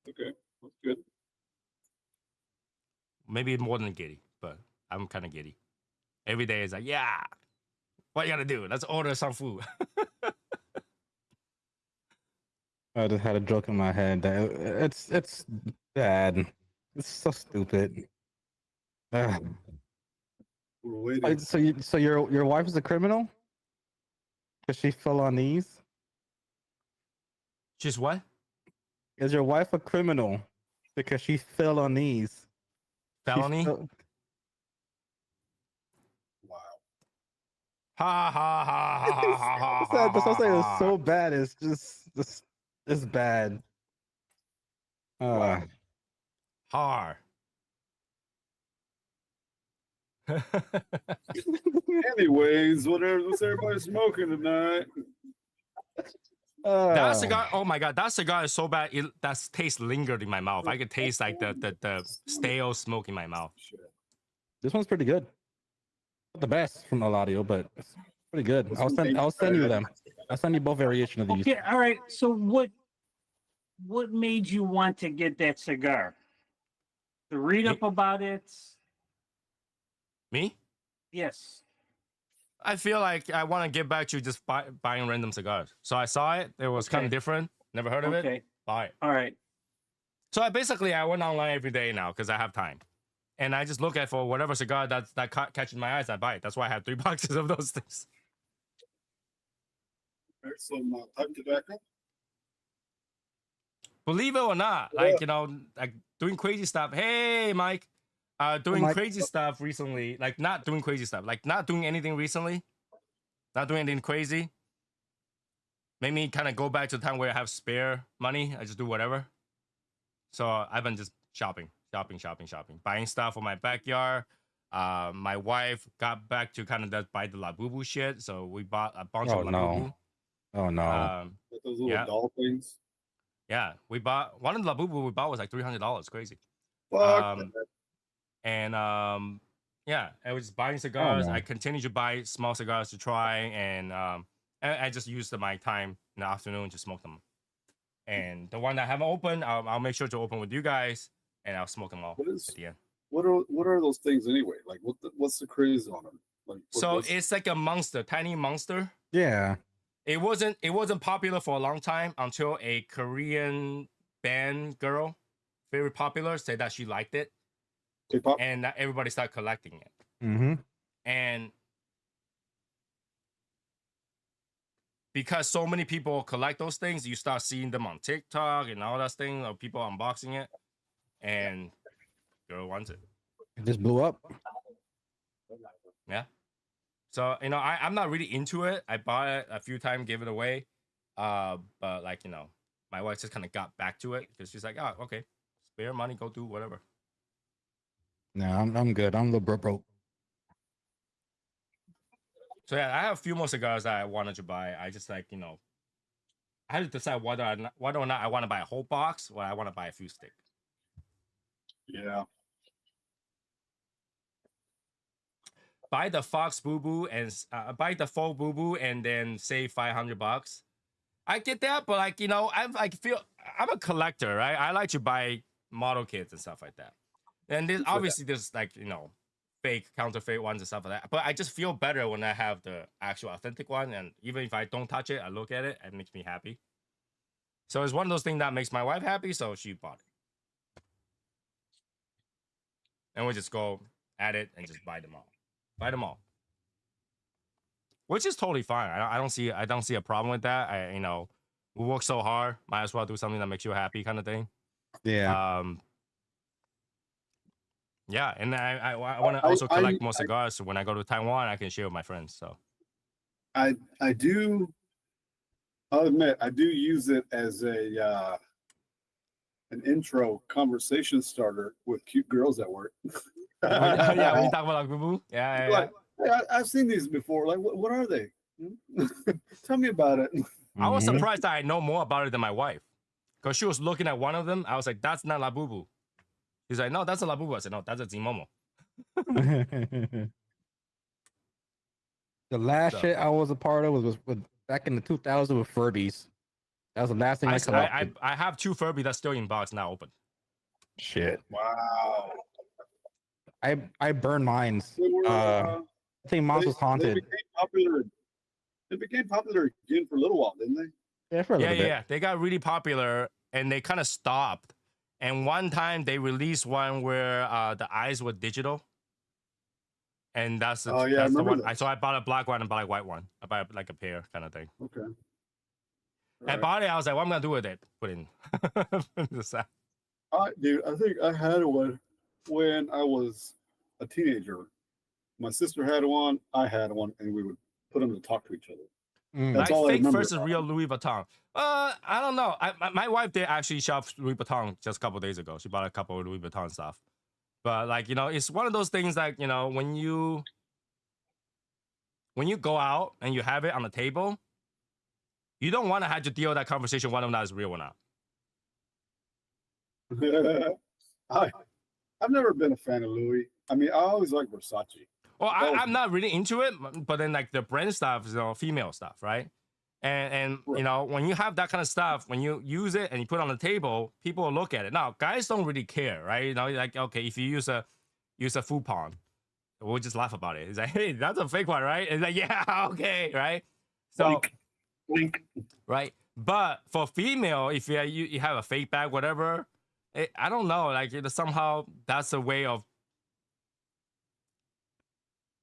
Okay, that's good. Maybe more than giddy, but I'm kind of giddy. Every day is like, yeah, what you gotta do? Let's order some food. I just had a joke in my head that it's bad. It's so stupid. We're waiting. Like, so your wife is a criminal? Because she fell on knees? She's what? Is your wife a criminal? Because she fell on knees. Felony? Wow. Ha ha ha ha ha ha ha. That's what I'm saying. It's so bad. It's just it's bad. Wow. Har. Anyways, what's everybody smoking tonight? That cigar, oh my god, that cigar is so bad. That taste lingered in my mouth. I could taste like the stale smoke in my mouth. This one's pretty good. The best from El Audio, but it's pretty good. What's I'll the send name? I'll send you them. I'll send you both variation of these. Okay, all right. So what made you want to get that cigar? To read up about it? Me? Yes. I feel like I want to get back to just buying random cigars. So I saw it. It was kind Okay. of different. Never heard of it. Okay. Buy it. All right. So I went online every day now because I have time, and I just look at for whatever cigar that catches my eyes. I buy it. That's why I have 3 boxes of those things. There's some pipe tobacco. Believe it or not, like like doing crazy stuff. Hey, Mike, doing Mike. crazy stuff recently. Like not doing crazy stuff. Like not doing anything recently. Not doing anything crazy. Made me kind of go back to the time where I have spare money. I just do whatever. So I've been just shopping, buying stuff for my backyard. My wife got back to kind of buy the Labubu shit, so we bought a bunch of Labubu. Oh no. Those little Yeah. doll things. Yeah, we bought one of the Labubu we bought was like $300. Crazy. Fuck. And yeah, I was buying cigars. no. I continue to buy small cigars to try, and I just used my time in the afternoon to smoke them. And the one that I haven't opened, I'll make sure to open with you guys, and I'll smoke them all What is- at the end. What are those things anyway? Like what's the craze on them? Like It's like a monster, tiny monster. Yeah. It wasn't popular for a long time until a Korean band girl, very popular, said that she liked it, K-pop? and that everybody started collecting it. Mm-hmm. And because so many people collect those things, you start seeing them on TikTok and all that thing of people unboxing it, and girl wants it. It just blew up. Yeah. So I'm not really into it. I bought it a few times, gave it away, but like my wife just kind of got back to it because she's like, oh, okay, spare money, go do whatever. No, I'm good. I'm a little broke. So yeah, I have a few more cigars that I wanted to buy. I just like I had to decide whether or not I want to buy a whole box or I want to buy a few sticks. Yeah. Buy the Fox Boo Boo and buy the Faux Boo Boo and then save $500. I get that, but like I'm a collector, right? I like to buy model kits and stuff like that. And there's obviously there's like fake counterfeit ones and stuff like that. But I just feel better when I have the actual authentic one, and even if I don't touch it, I look at it, it makes me happy. So it's one of those things that makes my wife happy, so she bought it. And we just go at it and just buy them all. Buy them all. Which is totally fine. I don't see a problem with that. We work so hard, might as well do something that makes you happy, kind of thing. Yeah. Yeah, and I want to also collect more cigars, so when I go to Taiwan, I can share with my friends. So I'll admit I do use it as a an intro conversation starter with cute girls at work. yeah, when you talk about like boo-boo, yeah. Like, hey, I've seen these before. Like, what are they? Tell me about it. I was Mhm. surprised that I know more about it than my wife, because she was looking at one of them. I was like, "That's not La Boo Boo." She's like, "No, that's a La Boo Boo." I said, "No, that's a Zimomo." The last So- shit I was a part of was with back in the 2000s with Furbies. That was the last thing I collected. I have 2 Furby that's still in box, not open. Shit. Wow. I burned mines. They were, I think Monsters Haunted. They became popular again for a little while, didn't they? Yeah, for a little bit. Yeah. They got really popular and they kind of stopped. And one time they released one where the eyes were digital. And that's the, Oh, yeah, I that's the remember one. that. So I bought a black one and bought a white one. I bought like a pair kind of thing. Okay. I bought it. I was like, what am I gonna do with it? Put in the sack. Dude, I think I had one when I was a teenager. My sister had one, I had one, and we would put them to talk to each other. Mm. That's Like all I fake remember. versus real Louis Vuitton. I don't know. My wife did actually shop Louis Vuitton just a couple days ago. She bought a couple of Louis Vuitton stuff. But like, it's one of those things that, when you go out and you have it on the table, you don't want to have to deal with that conversation whether or not it's real or not. I've never been a fan of Louis. I mean, I always like Versace. Well, I'm not really into it, but then like the brand stuff is female stuff, right? And Right. you know, when you have that kind of stuff, when you use it and you put it on the table, people will look at it. Now, guys don't really care, right? You know, like okay, if you use a Fupon, we'll just laugh about it. It's like, hey, that's a fake one, right? It's like, yeah, okay, right? So, Blink. right. But for female, if you have a fake bag, whatever, I don't know. Like somehow that's a way of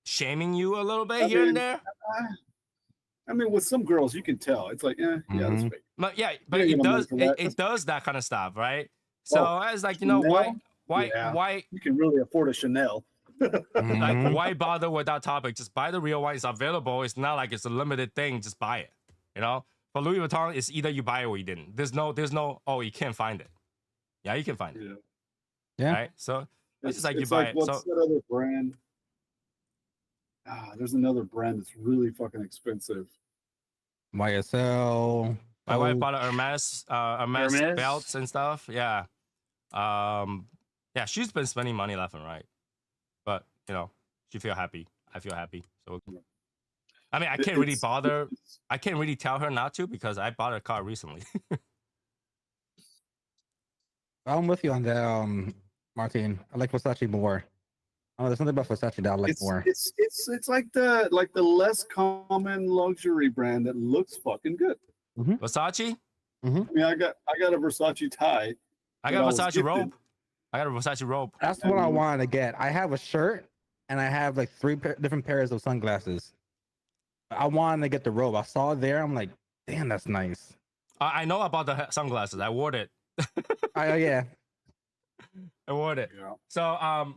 shaming you a little bit here and there. I mean, with some girls, you can tell. It's like, yeah, that's fake. But yeah, You but ain't it gonna does move for that. it does that kind of stuff, right? So Oh, I was like, you know, Chanel? why Yeah. You can really afford a Chanel. like why bother with that topic? Just buy the real one. It's available. It's not like it's a limited thing. Just buy it. You know, for Louis Vuitton, it's either you buy it or you didn't. There's no oh, you can't find it. Yeah, you can find it. Yeah. Right. So it's just like you it's buy like, it. what's So that other brand? There's another brand that's really fucking expensive. YSL. my wife bought Coach. a Hermes Hermes? belts and stuff. Yeah. Yeah, she's been spending money left and right. But you know, she feel happy. I feel happy. So I mean, I can't really bother. I can't really tell her not to because I bought a car recently. I'm with you on that, Martin. I like Versace more. Oh, there's something about Versace that I like more. It's like the less common luxury brand that looks fucking good. Versace? I mean, I got a Versace tie. I that got a was Versace gifted. robe. I got a Versace robe. That's what I wanted to get. I have a shirt and I have like three different pairs of sunglasses. I wanted to get the robe. I saw it there. I'm like, damn, that's nice. I know about the sunglasses. I wore it. Yeah. I wore it. Yeah. So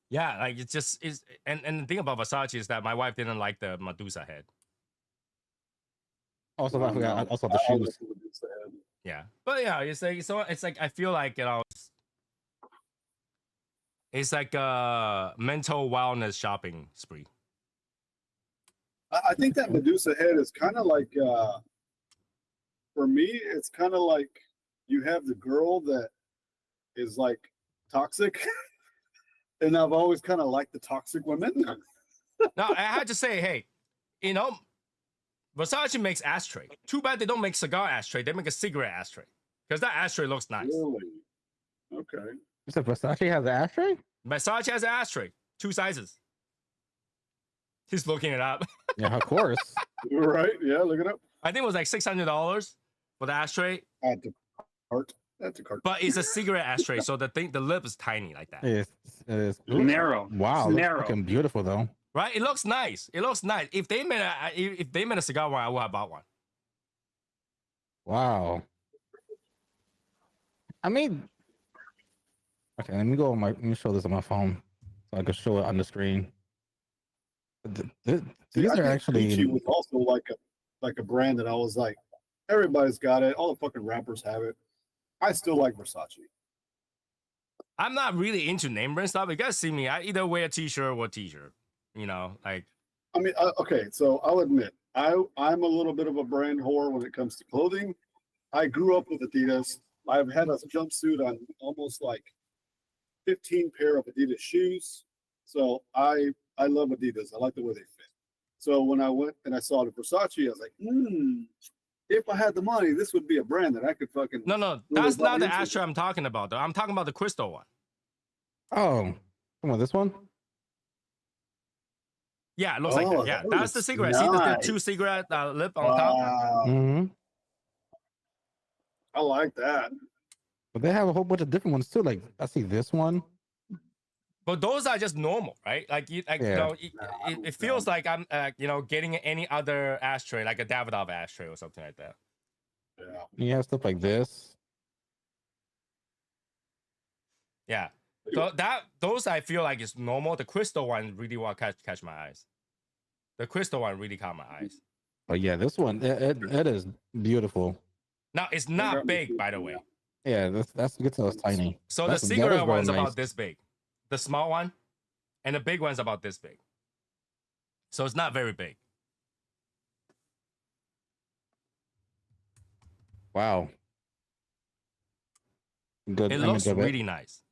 yeah, like it's just is and the thing about Versace is that my wife didn't like the Medusa head. Also, I forgot. no. Also, the I like shoes. the Medusa head. Yeah, but yeah, it's like so. It's like I feel like it's like a mental wellness shopping spree. I think that Medusa head is kind of like, for me, it's kind of like you have the girl that is like toxic, and I've always kind of liked the toxic women. Now I had to say, hey, you know, Versace makes ashtray. Too bad they don't make cigar ashtray. They make a cigarette ashtray because that ashtray looks nice. Really? Okay. You said Versace has an ashtray? Versace has an ashtray, 2 sizes. He's looking it up. Yeah, of course. You're right. Yeah, look it up. I think it was like $600 for the ashtray, Add to cart. Add to cart. but it's a cigarette ashtray, so the lip is tiny like that. It is. Narrow. Wow, It's looks narrow. fucking beautiful though. Right? It looks nice. It looks nice. If they made a cigar one, I would have bought one. Wow. I mean, okay, let me show this on my phone so I can show it on the screen. These See, I are think actually Gucci was also like a brand that I was like, everybody's got it. All the fucking rappers have it. I still like Versace. I'm not really into name brand stuff. You guys see me. I either wear a t-shirt or t-shirt. You know, like I mean, okay, so I'll admit, I'm a little bit of a brand whore when it comes to clothing. I grew up with Adidas. I've had a jumpsuit on almost like 15 pair of Adidas shoes. So I love Adidas. I like the way they fit. So when I went and I saw the Versace, I was like, if I had the money, this would be a brand that I could fucking. no, really that's buy not the into. ashtray I'm talking about. Though I'm talking about the crystal one. oh, come on, this one? Yeah, it looks like Oh, that. Yeah, that that's the looks cigarette. See the nice. 2 cigarette lip on top. Wow, Mm-hmm. I like that. But they have a whole bunch of different ones too. Like I see this one. But those are just normal, right? Like you Yeah. know, it feels like I'm you know, getting any other ashtray, like a Davidoff ashtray or something like that. Yeah. You have stuff like this. Yeah. So those I feel like is normal. The crystal one really want to catch my eyes. The crystal one really caught my eyes. But yeah, this one it is beautiful. Now it's not big, by the way. Yeah, that's good to us tiny. So That the is cigarette real one's nice. about this big. The small one, and the big one's about this big. So it's not very big. Wow. Good It image looks of it. really nice.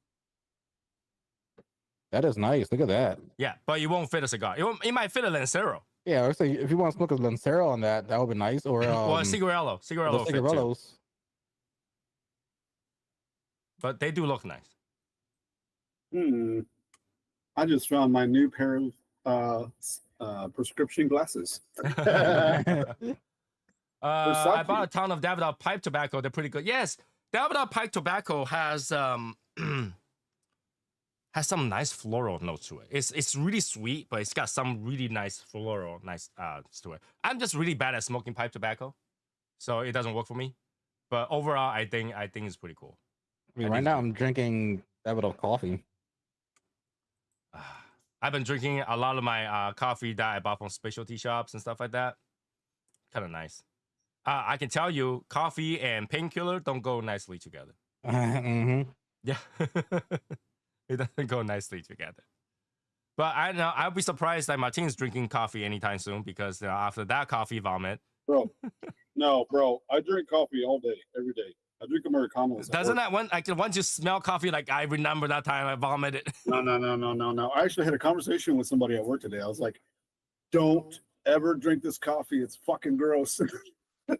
That is nice. Look at that. Yeah, but it won't fit a cigar. It might fit a Lancero. Yeah, I would say if you want to smoke a Lancero on that, that would be nice. Or Or a the Cigarello. Cigarello will fit too. cigarillos. But they do look nice. I just found my new pair of prescription glasses. I bought a ton of Davidoff pipe tobacco. They're pretty good. Yes, Davidoff pipe tobacco has has some nice floral notes to it. It's really sweet, but it's got some really nice floral to it. I'm just really bad at smoking pipe tobacco, so it doesn't work for me. But overall, I think it's pretty cool. I mean, right now I'm drinking Davidoff coffee. I've been drinking a lot of my coffee that I bought from specialty shops and stuff like that. Kind of nice. I can tell you, coffee and painkiller don't go nicely together. Mm-hmm. Yeah, it doesn't go nicely together. But I don't know. I'll be surprised that Martin's drinking coffee anytime soon because after that coffee vomit. Bro, no, bro. I drink coffee all day, every day. I drink Americanos. Doesn't that once you smell coffee, like I remember that time I vomited? No. I actually had a conversation with somebody at work today. I was like, don't ever drink this coffee. It's fucking gross. I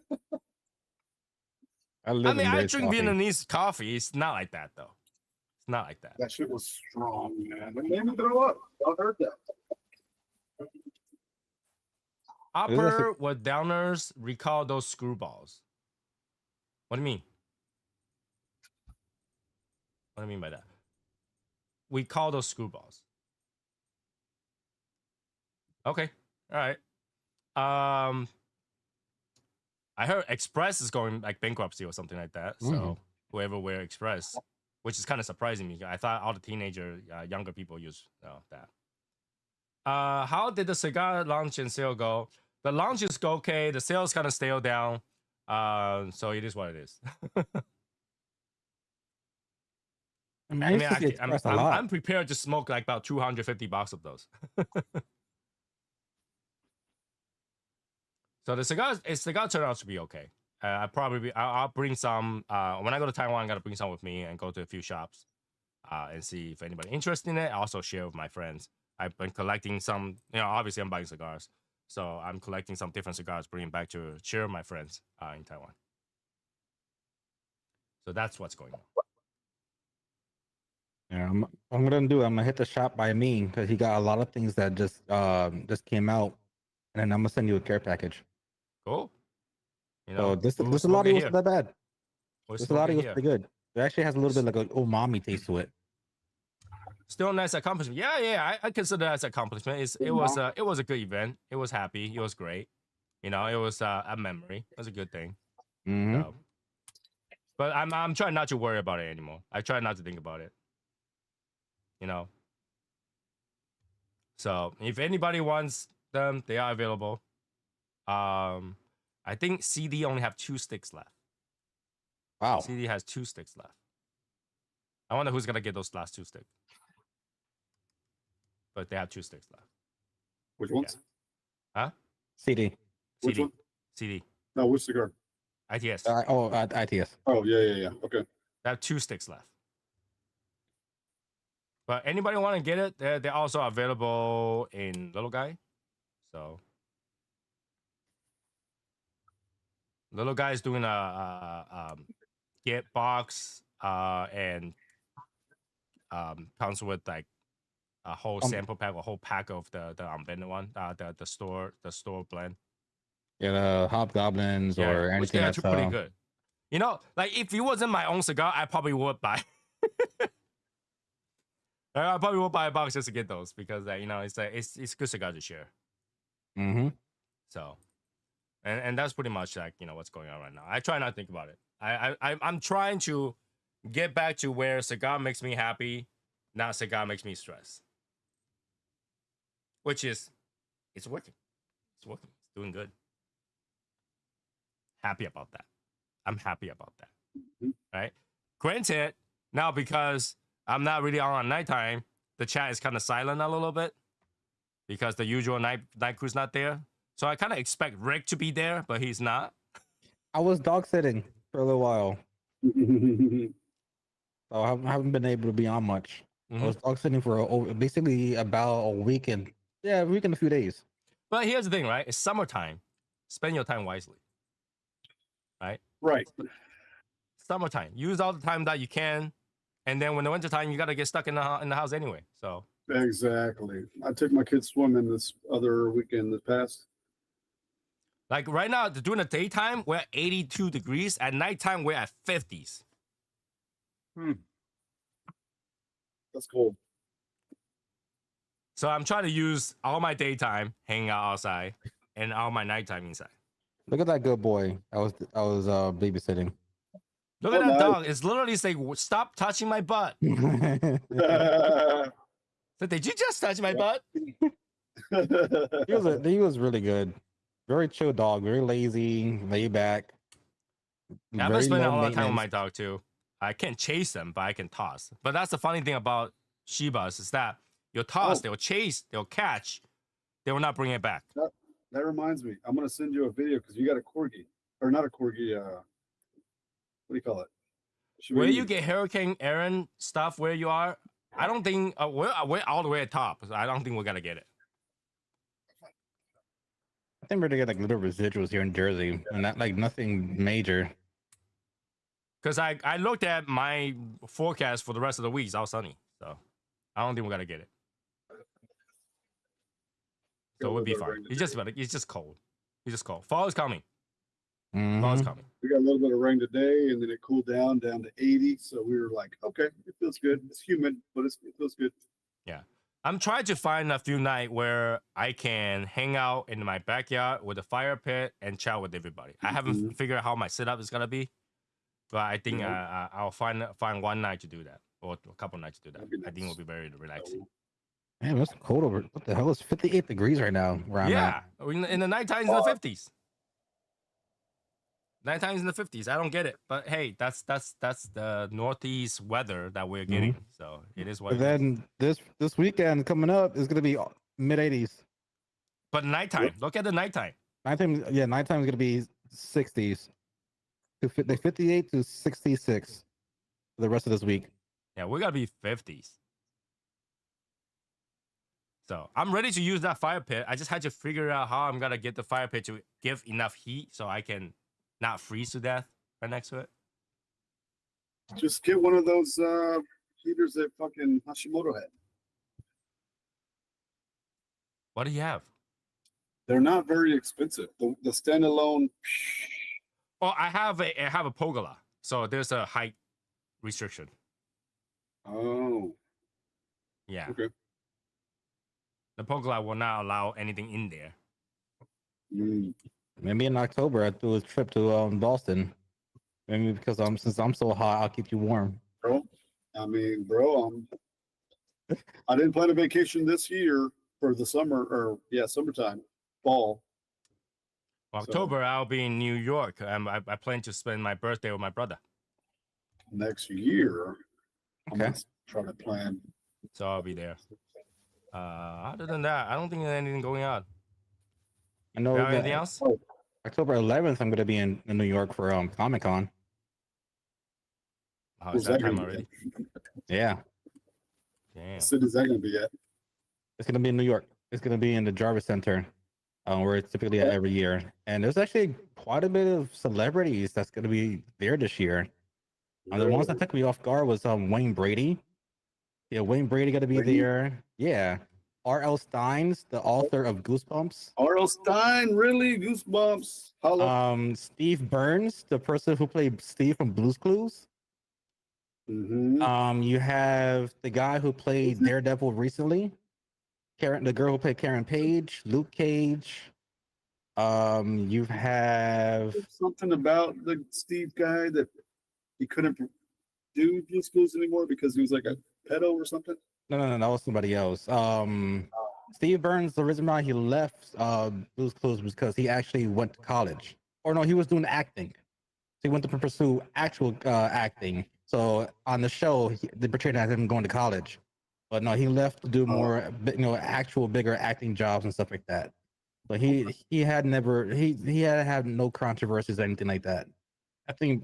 drink Vietnamese coffee. It's not like that though. It's not like that. That shit was strong, man. It made me throw up. Y'all heard that. Upper with downers recall those screwballs. What do you mean? What do I mean by that? We call those screwballs. Okay. All right. I heard Express is going like bankruptcy or something like that. So whoever wear Express, which is kind of surprising me. I thought all the teenager, younger people use that. How did the cigar launch and sale go? The launch is okay. The sales kind of stale down. So it is what it is. I'm prepared to smoke like about $250 of those. So the cigar turned out to be okay. I'll bring some when I go to Taiwan. I gotta bring some with me and go to a few shops and see if anybody interested in it. I also share with my friends. I've been collecting some. Obviously I'm buying cigars, so I'm collecting some different cigars, bringing back to share with my friends in Taiwan. So that's what's going on. Yeah, I'm gonna hit the shop by me because he got a lot of things that just came out, and then I'm gonna send you a care package. Cool. So this Lottie wasn't that bad. This Lottie was pretty good. It actually has a little bit like an umami taste to it. Still a nice accomplishment. Yeah. I consider that as an accomplishment. It was a good event. It was happy. It was great. It was a memory. It was a good thing. Mm-hmm. So, but I'm trying not to worry about it anymore. I try not to think about it. So if anybody wants them, they are available. I think CD only have 2 sticks left. Wow. CD has 2 sticks left. I wonder who's gonna get those last 2 sticks. But they have 2 sticks left. Which ones? Huh? CD. Which one? CD. No, which cigar? ITS. ITS. Oh, yeah. Okay. They have 2 sticks left. But anybody want to get it? They're also available in Little Guy. So Little Guy is doing a get box and comes with like a whole sample pack, a whole pack of the unblended one, the store blend. Yeah, the hobgoblins or anything that's pretty good. Like if it wasn't my own cigar, I probably would buy. I probably will buy a box just to get those because it's good cigar to share. Mm-hmm. So, and that's pretty much like what's going on right now. I try not to think about it. I'm trying to get back to where cigar makes me happy, not cigar makes me stressed. Which is, it's working. It's working. It's doing good. Happy about that. I'm happy about that. Right? Granted, now because I'm not really on at nighttime, the chat is kind of silent a little bit because the usual night crew's not there. So I kind of expect Rick to be there, but he's not. I was dog sitting for a little while. So I haven't been able to be on much. I was dog sitting for basically about a week and a week and a few days. But here's the thing, right? It's summertime. Spend your time wisely. Right? Right. Summertime. Use all the time that you can. And then when the winter time, you got to get stuck in the house anyway. So Exactly. I took my kids swimming this other weekend that passed. like right now, during the daytime, we're at 82 degrees. At nighttime, we're at 50s. That's cold. So I'm trying to use all my daytime hanging out outside and all my nighttime inside. Look at that good boy. I was babysitting. Look Oh, at that nice. dog. It's literally saying, stop touching my butt. He So did you just touch my butt? was really good. Very chill dog. Very lazy, laid back. Yeah, I've been very spending a low lot of time with maintenance. my dog too. I can't chase them, but I can toss. But that's the funny thing about Shibas is that you'll toss, they'll chase, they'll catch, they will not bring it back. That reminds me. I'm gonna send you a video because you got a corgi, or not a corgi. What do you call it? Where you get Hurricane Aaron stuff where you are, I don't think we're all the way at top. So I don't think we're gonna get it. I think we're gonna get like little residuals here in Jersey, and not like nothing major. Because I looked at my forecast for the rest of the week. It's all sunny. So I don't think we're gonna get it. So we'll be fine. It's just cold. It's just cold. Fall is coming. Fall is coming. We got a little bit of rain today, and then it cooled down to 80. So we were like, okay, it feels good. It's humid, but it feels good. Yeah. I'm trying to find a few nights where I can hang out in my backyard with a fire pit and chat with everybody. I haven't figured out how my setup is gonna be, but I think I'll find one night to do that, or a couple nights to do that. I think it'll be very relaxing. Man, it's cold over. What the hell? It's 58 degrees right now where I'm at. In the night times in the 50s. Night times in the 50s. I don't get it, but hey, that's the northeast weather that we're getting. So it is what. But then this weekend coming up is gonna be mid 80s. But nighttime. Look at the nighttime. Nighttime is gonna be 60s. 58 to 66 for the rest of this week. Yeah, we're gonna be 50s. So I'm ready to use that fire pit. I just had to figure out how I'm gonna get the fire pit to give enough heat so I can not freeze to death right next to it. Just get one of those heaters that fucking Hashimoto had. What do you have? They're not very expensive. The standalone. Oh, I have a pergola, so there's a height restriction. Oh. Yeah. Okay. The pergola will not allow anything in there. Maybe in October I do a trip to Boston. Maybe because since I'm so hot, I'll keep you warm. Bro, I didn't plan a vacation this year for the summer summertime, fall. October, I'll be in New York. I plan to spend my birthday with my brother. Next year, I'm Okay. gonna try to plan. So I'll be there. Other than that, I don't think there's anything going on. I know. Anything else? October 11th, I'm going to be in New York for Comic-Con. Oh, Where's is that that time gonna be already? Yeah, Damn. What city is that going to be at? it's going to be in New York. It's going to be in the Jarvis Center, where it's typically at every year. And there's actually quite a bit of celebrities that's going to be there this year. The ones that took me off guard was Wayne Brady. Yeah, Wayne Brady got to be Brady? there. Yeah, R.L. Steins, the author of Goosebumps. R.L. Stein, really? Goosebumps. Holla. Steve Burns, the person who played Steve from Blue's Clues. Mm-hmm. You have the guy who played Daredevil recently, the girl who played Karen Page, Luke Cage. You have Something about the Steve guy that he couldn't do Blue's Clues anymore because he was like a pedo or something. no, that was somebody else. Steve Burns, the reason why he left Blue's Clues was because he actually went to college, or no, he was doing acting. So he went to pursue actual acting. So on the show, they portrayed as him going to college, but no, he left to do more, actual bigger acting jobs and stuff like that. But he had had no controversies or anything like that. I think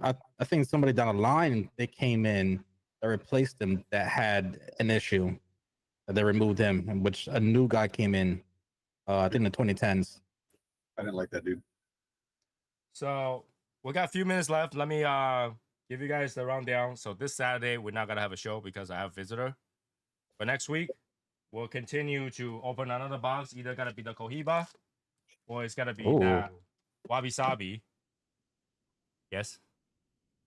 somebody down the line they came in that replaced him that had an issue. That they removed him, in which a new guy came in. I think in the 2010s. I didn't like that dude. So we got a few minutes left. Let me give you guys the rundown. So this Saturday we're not gonna have a show because I have a visitor. But next week we'll continue to open another box. Either gotta be the Cohiba or it's gotta be Ooh. that Wabi Sabi. Yes.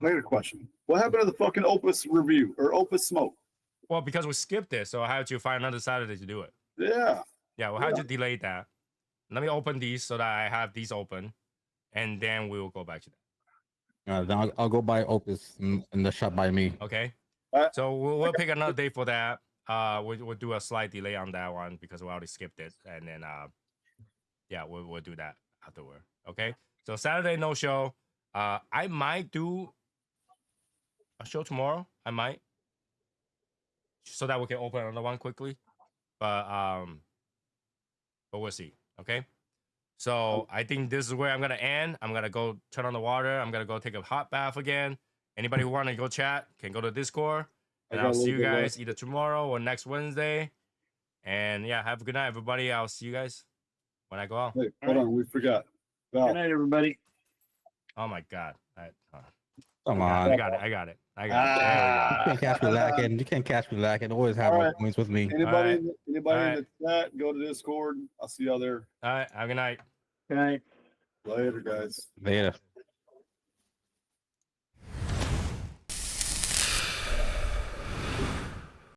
I got a question. What happened to the fucking Opus review or Opus smoke? Well, because we skipped it, so I had to find another Saturday to do it. Yeah. Yeah, we'll have to delay that. Let me open these so that I have these open, and then we will go back to that. Then I'll go buy Opus in the shop by me. Okay. Uh, So we'll pick another day for that. We'll do a slight delay on that one because we already skipped it, and then yeah, we'll do that afterward. Okay. So Saturday no show. I might do a show tomorrow. I might, so that we can open another one quickly. But we'll see. Okay. So I think this is where I'm gonna end. I'm gonna go turn on the water. I'm gonna go take a hot bath again. Anybody who want to go chat can go to Discord, and I'll see you guys either tomorrow or next Wednesday. And yeah, have a good night, everybody. I'll see you guys when I go out. Hey, hold on, we forgot. Val, Good night, everybody. Oh my god! Come I on. got it. There we go. You can't catch me lacking. You can't catch me lacking. Always have All my right. points with me. anybody, Alright. in the chat, go to Discord. I'll see y'all there All right. Have a good night. Good night. later, guys. Later.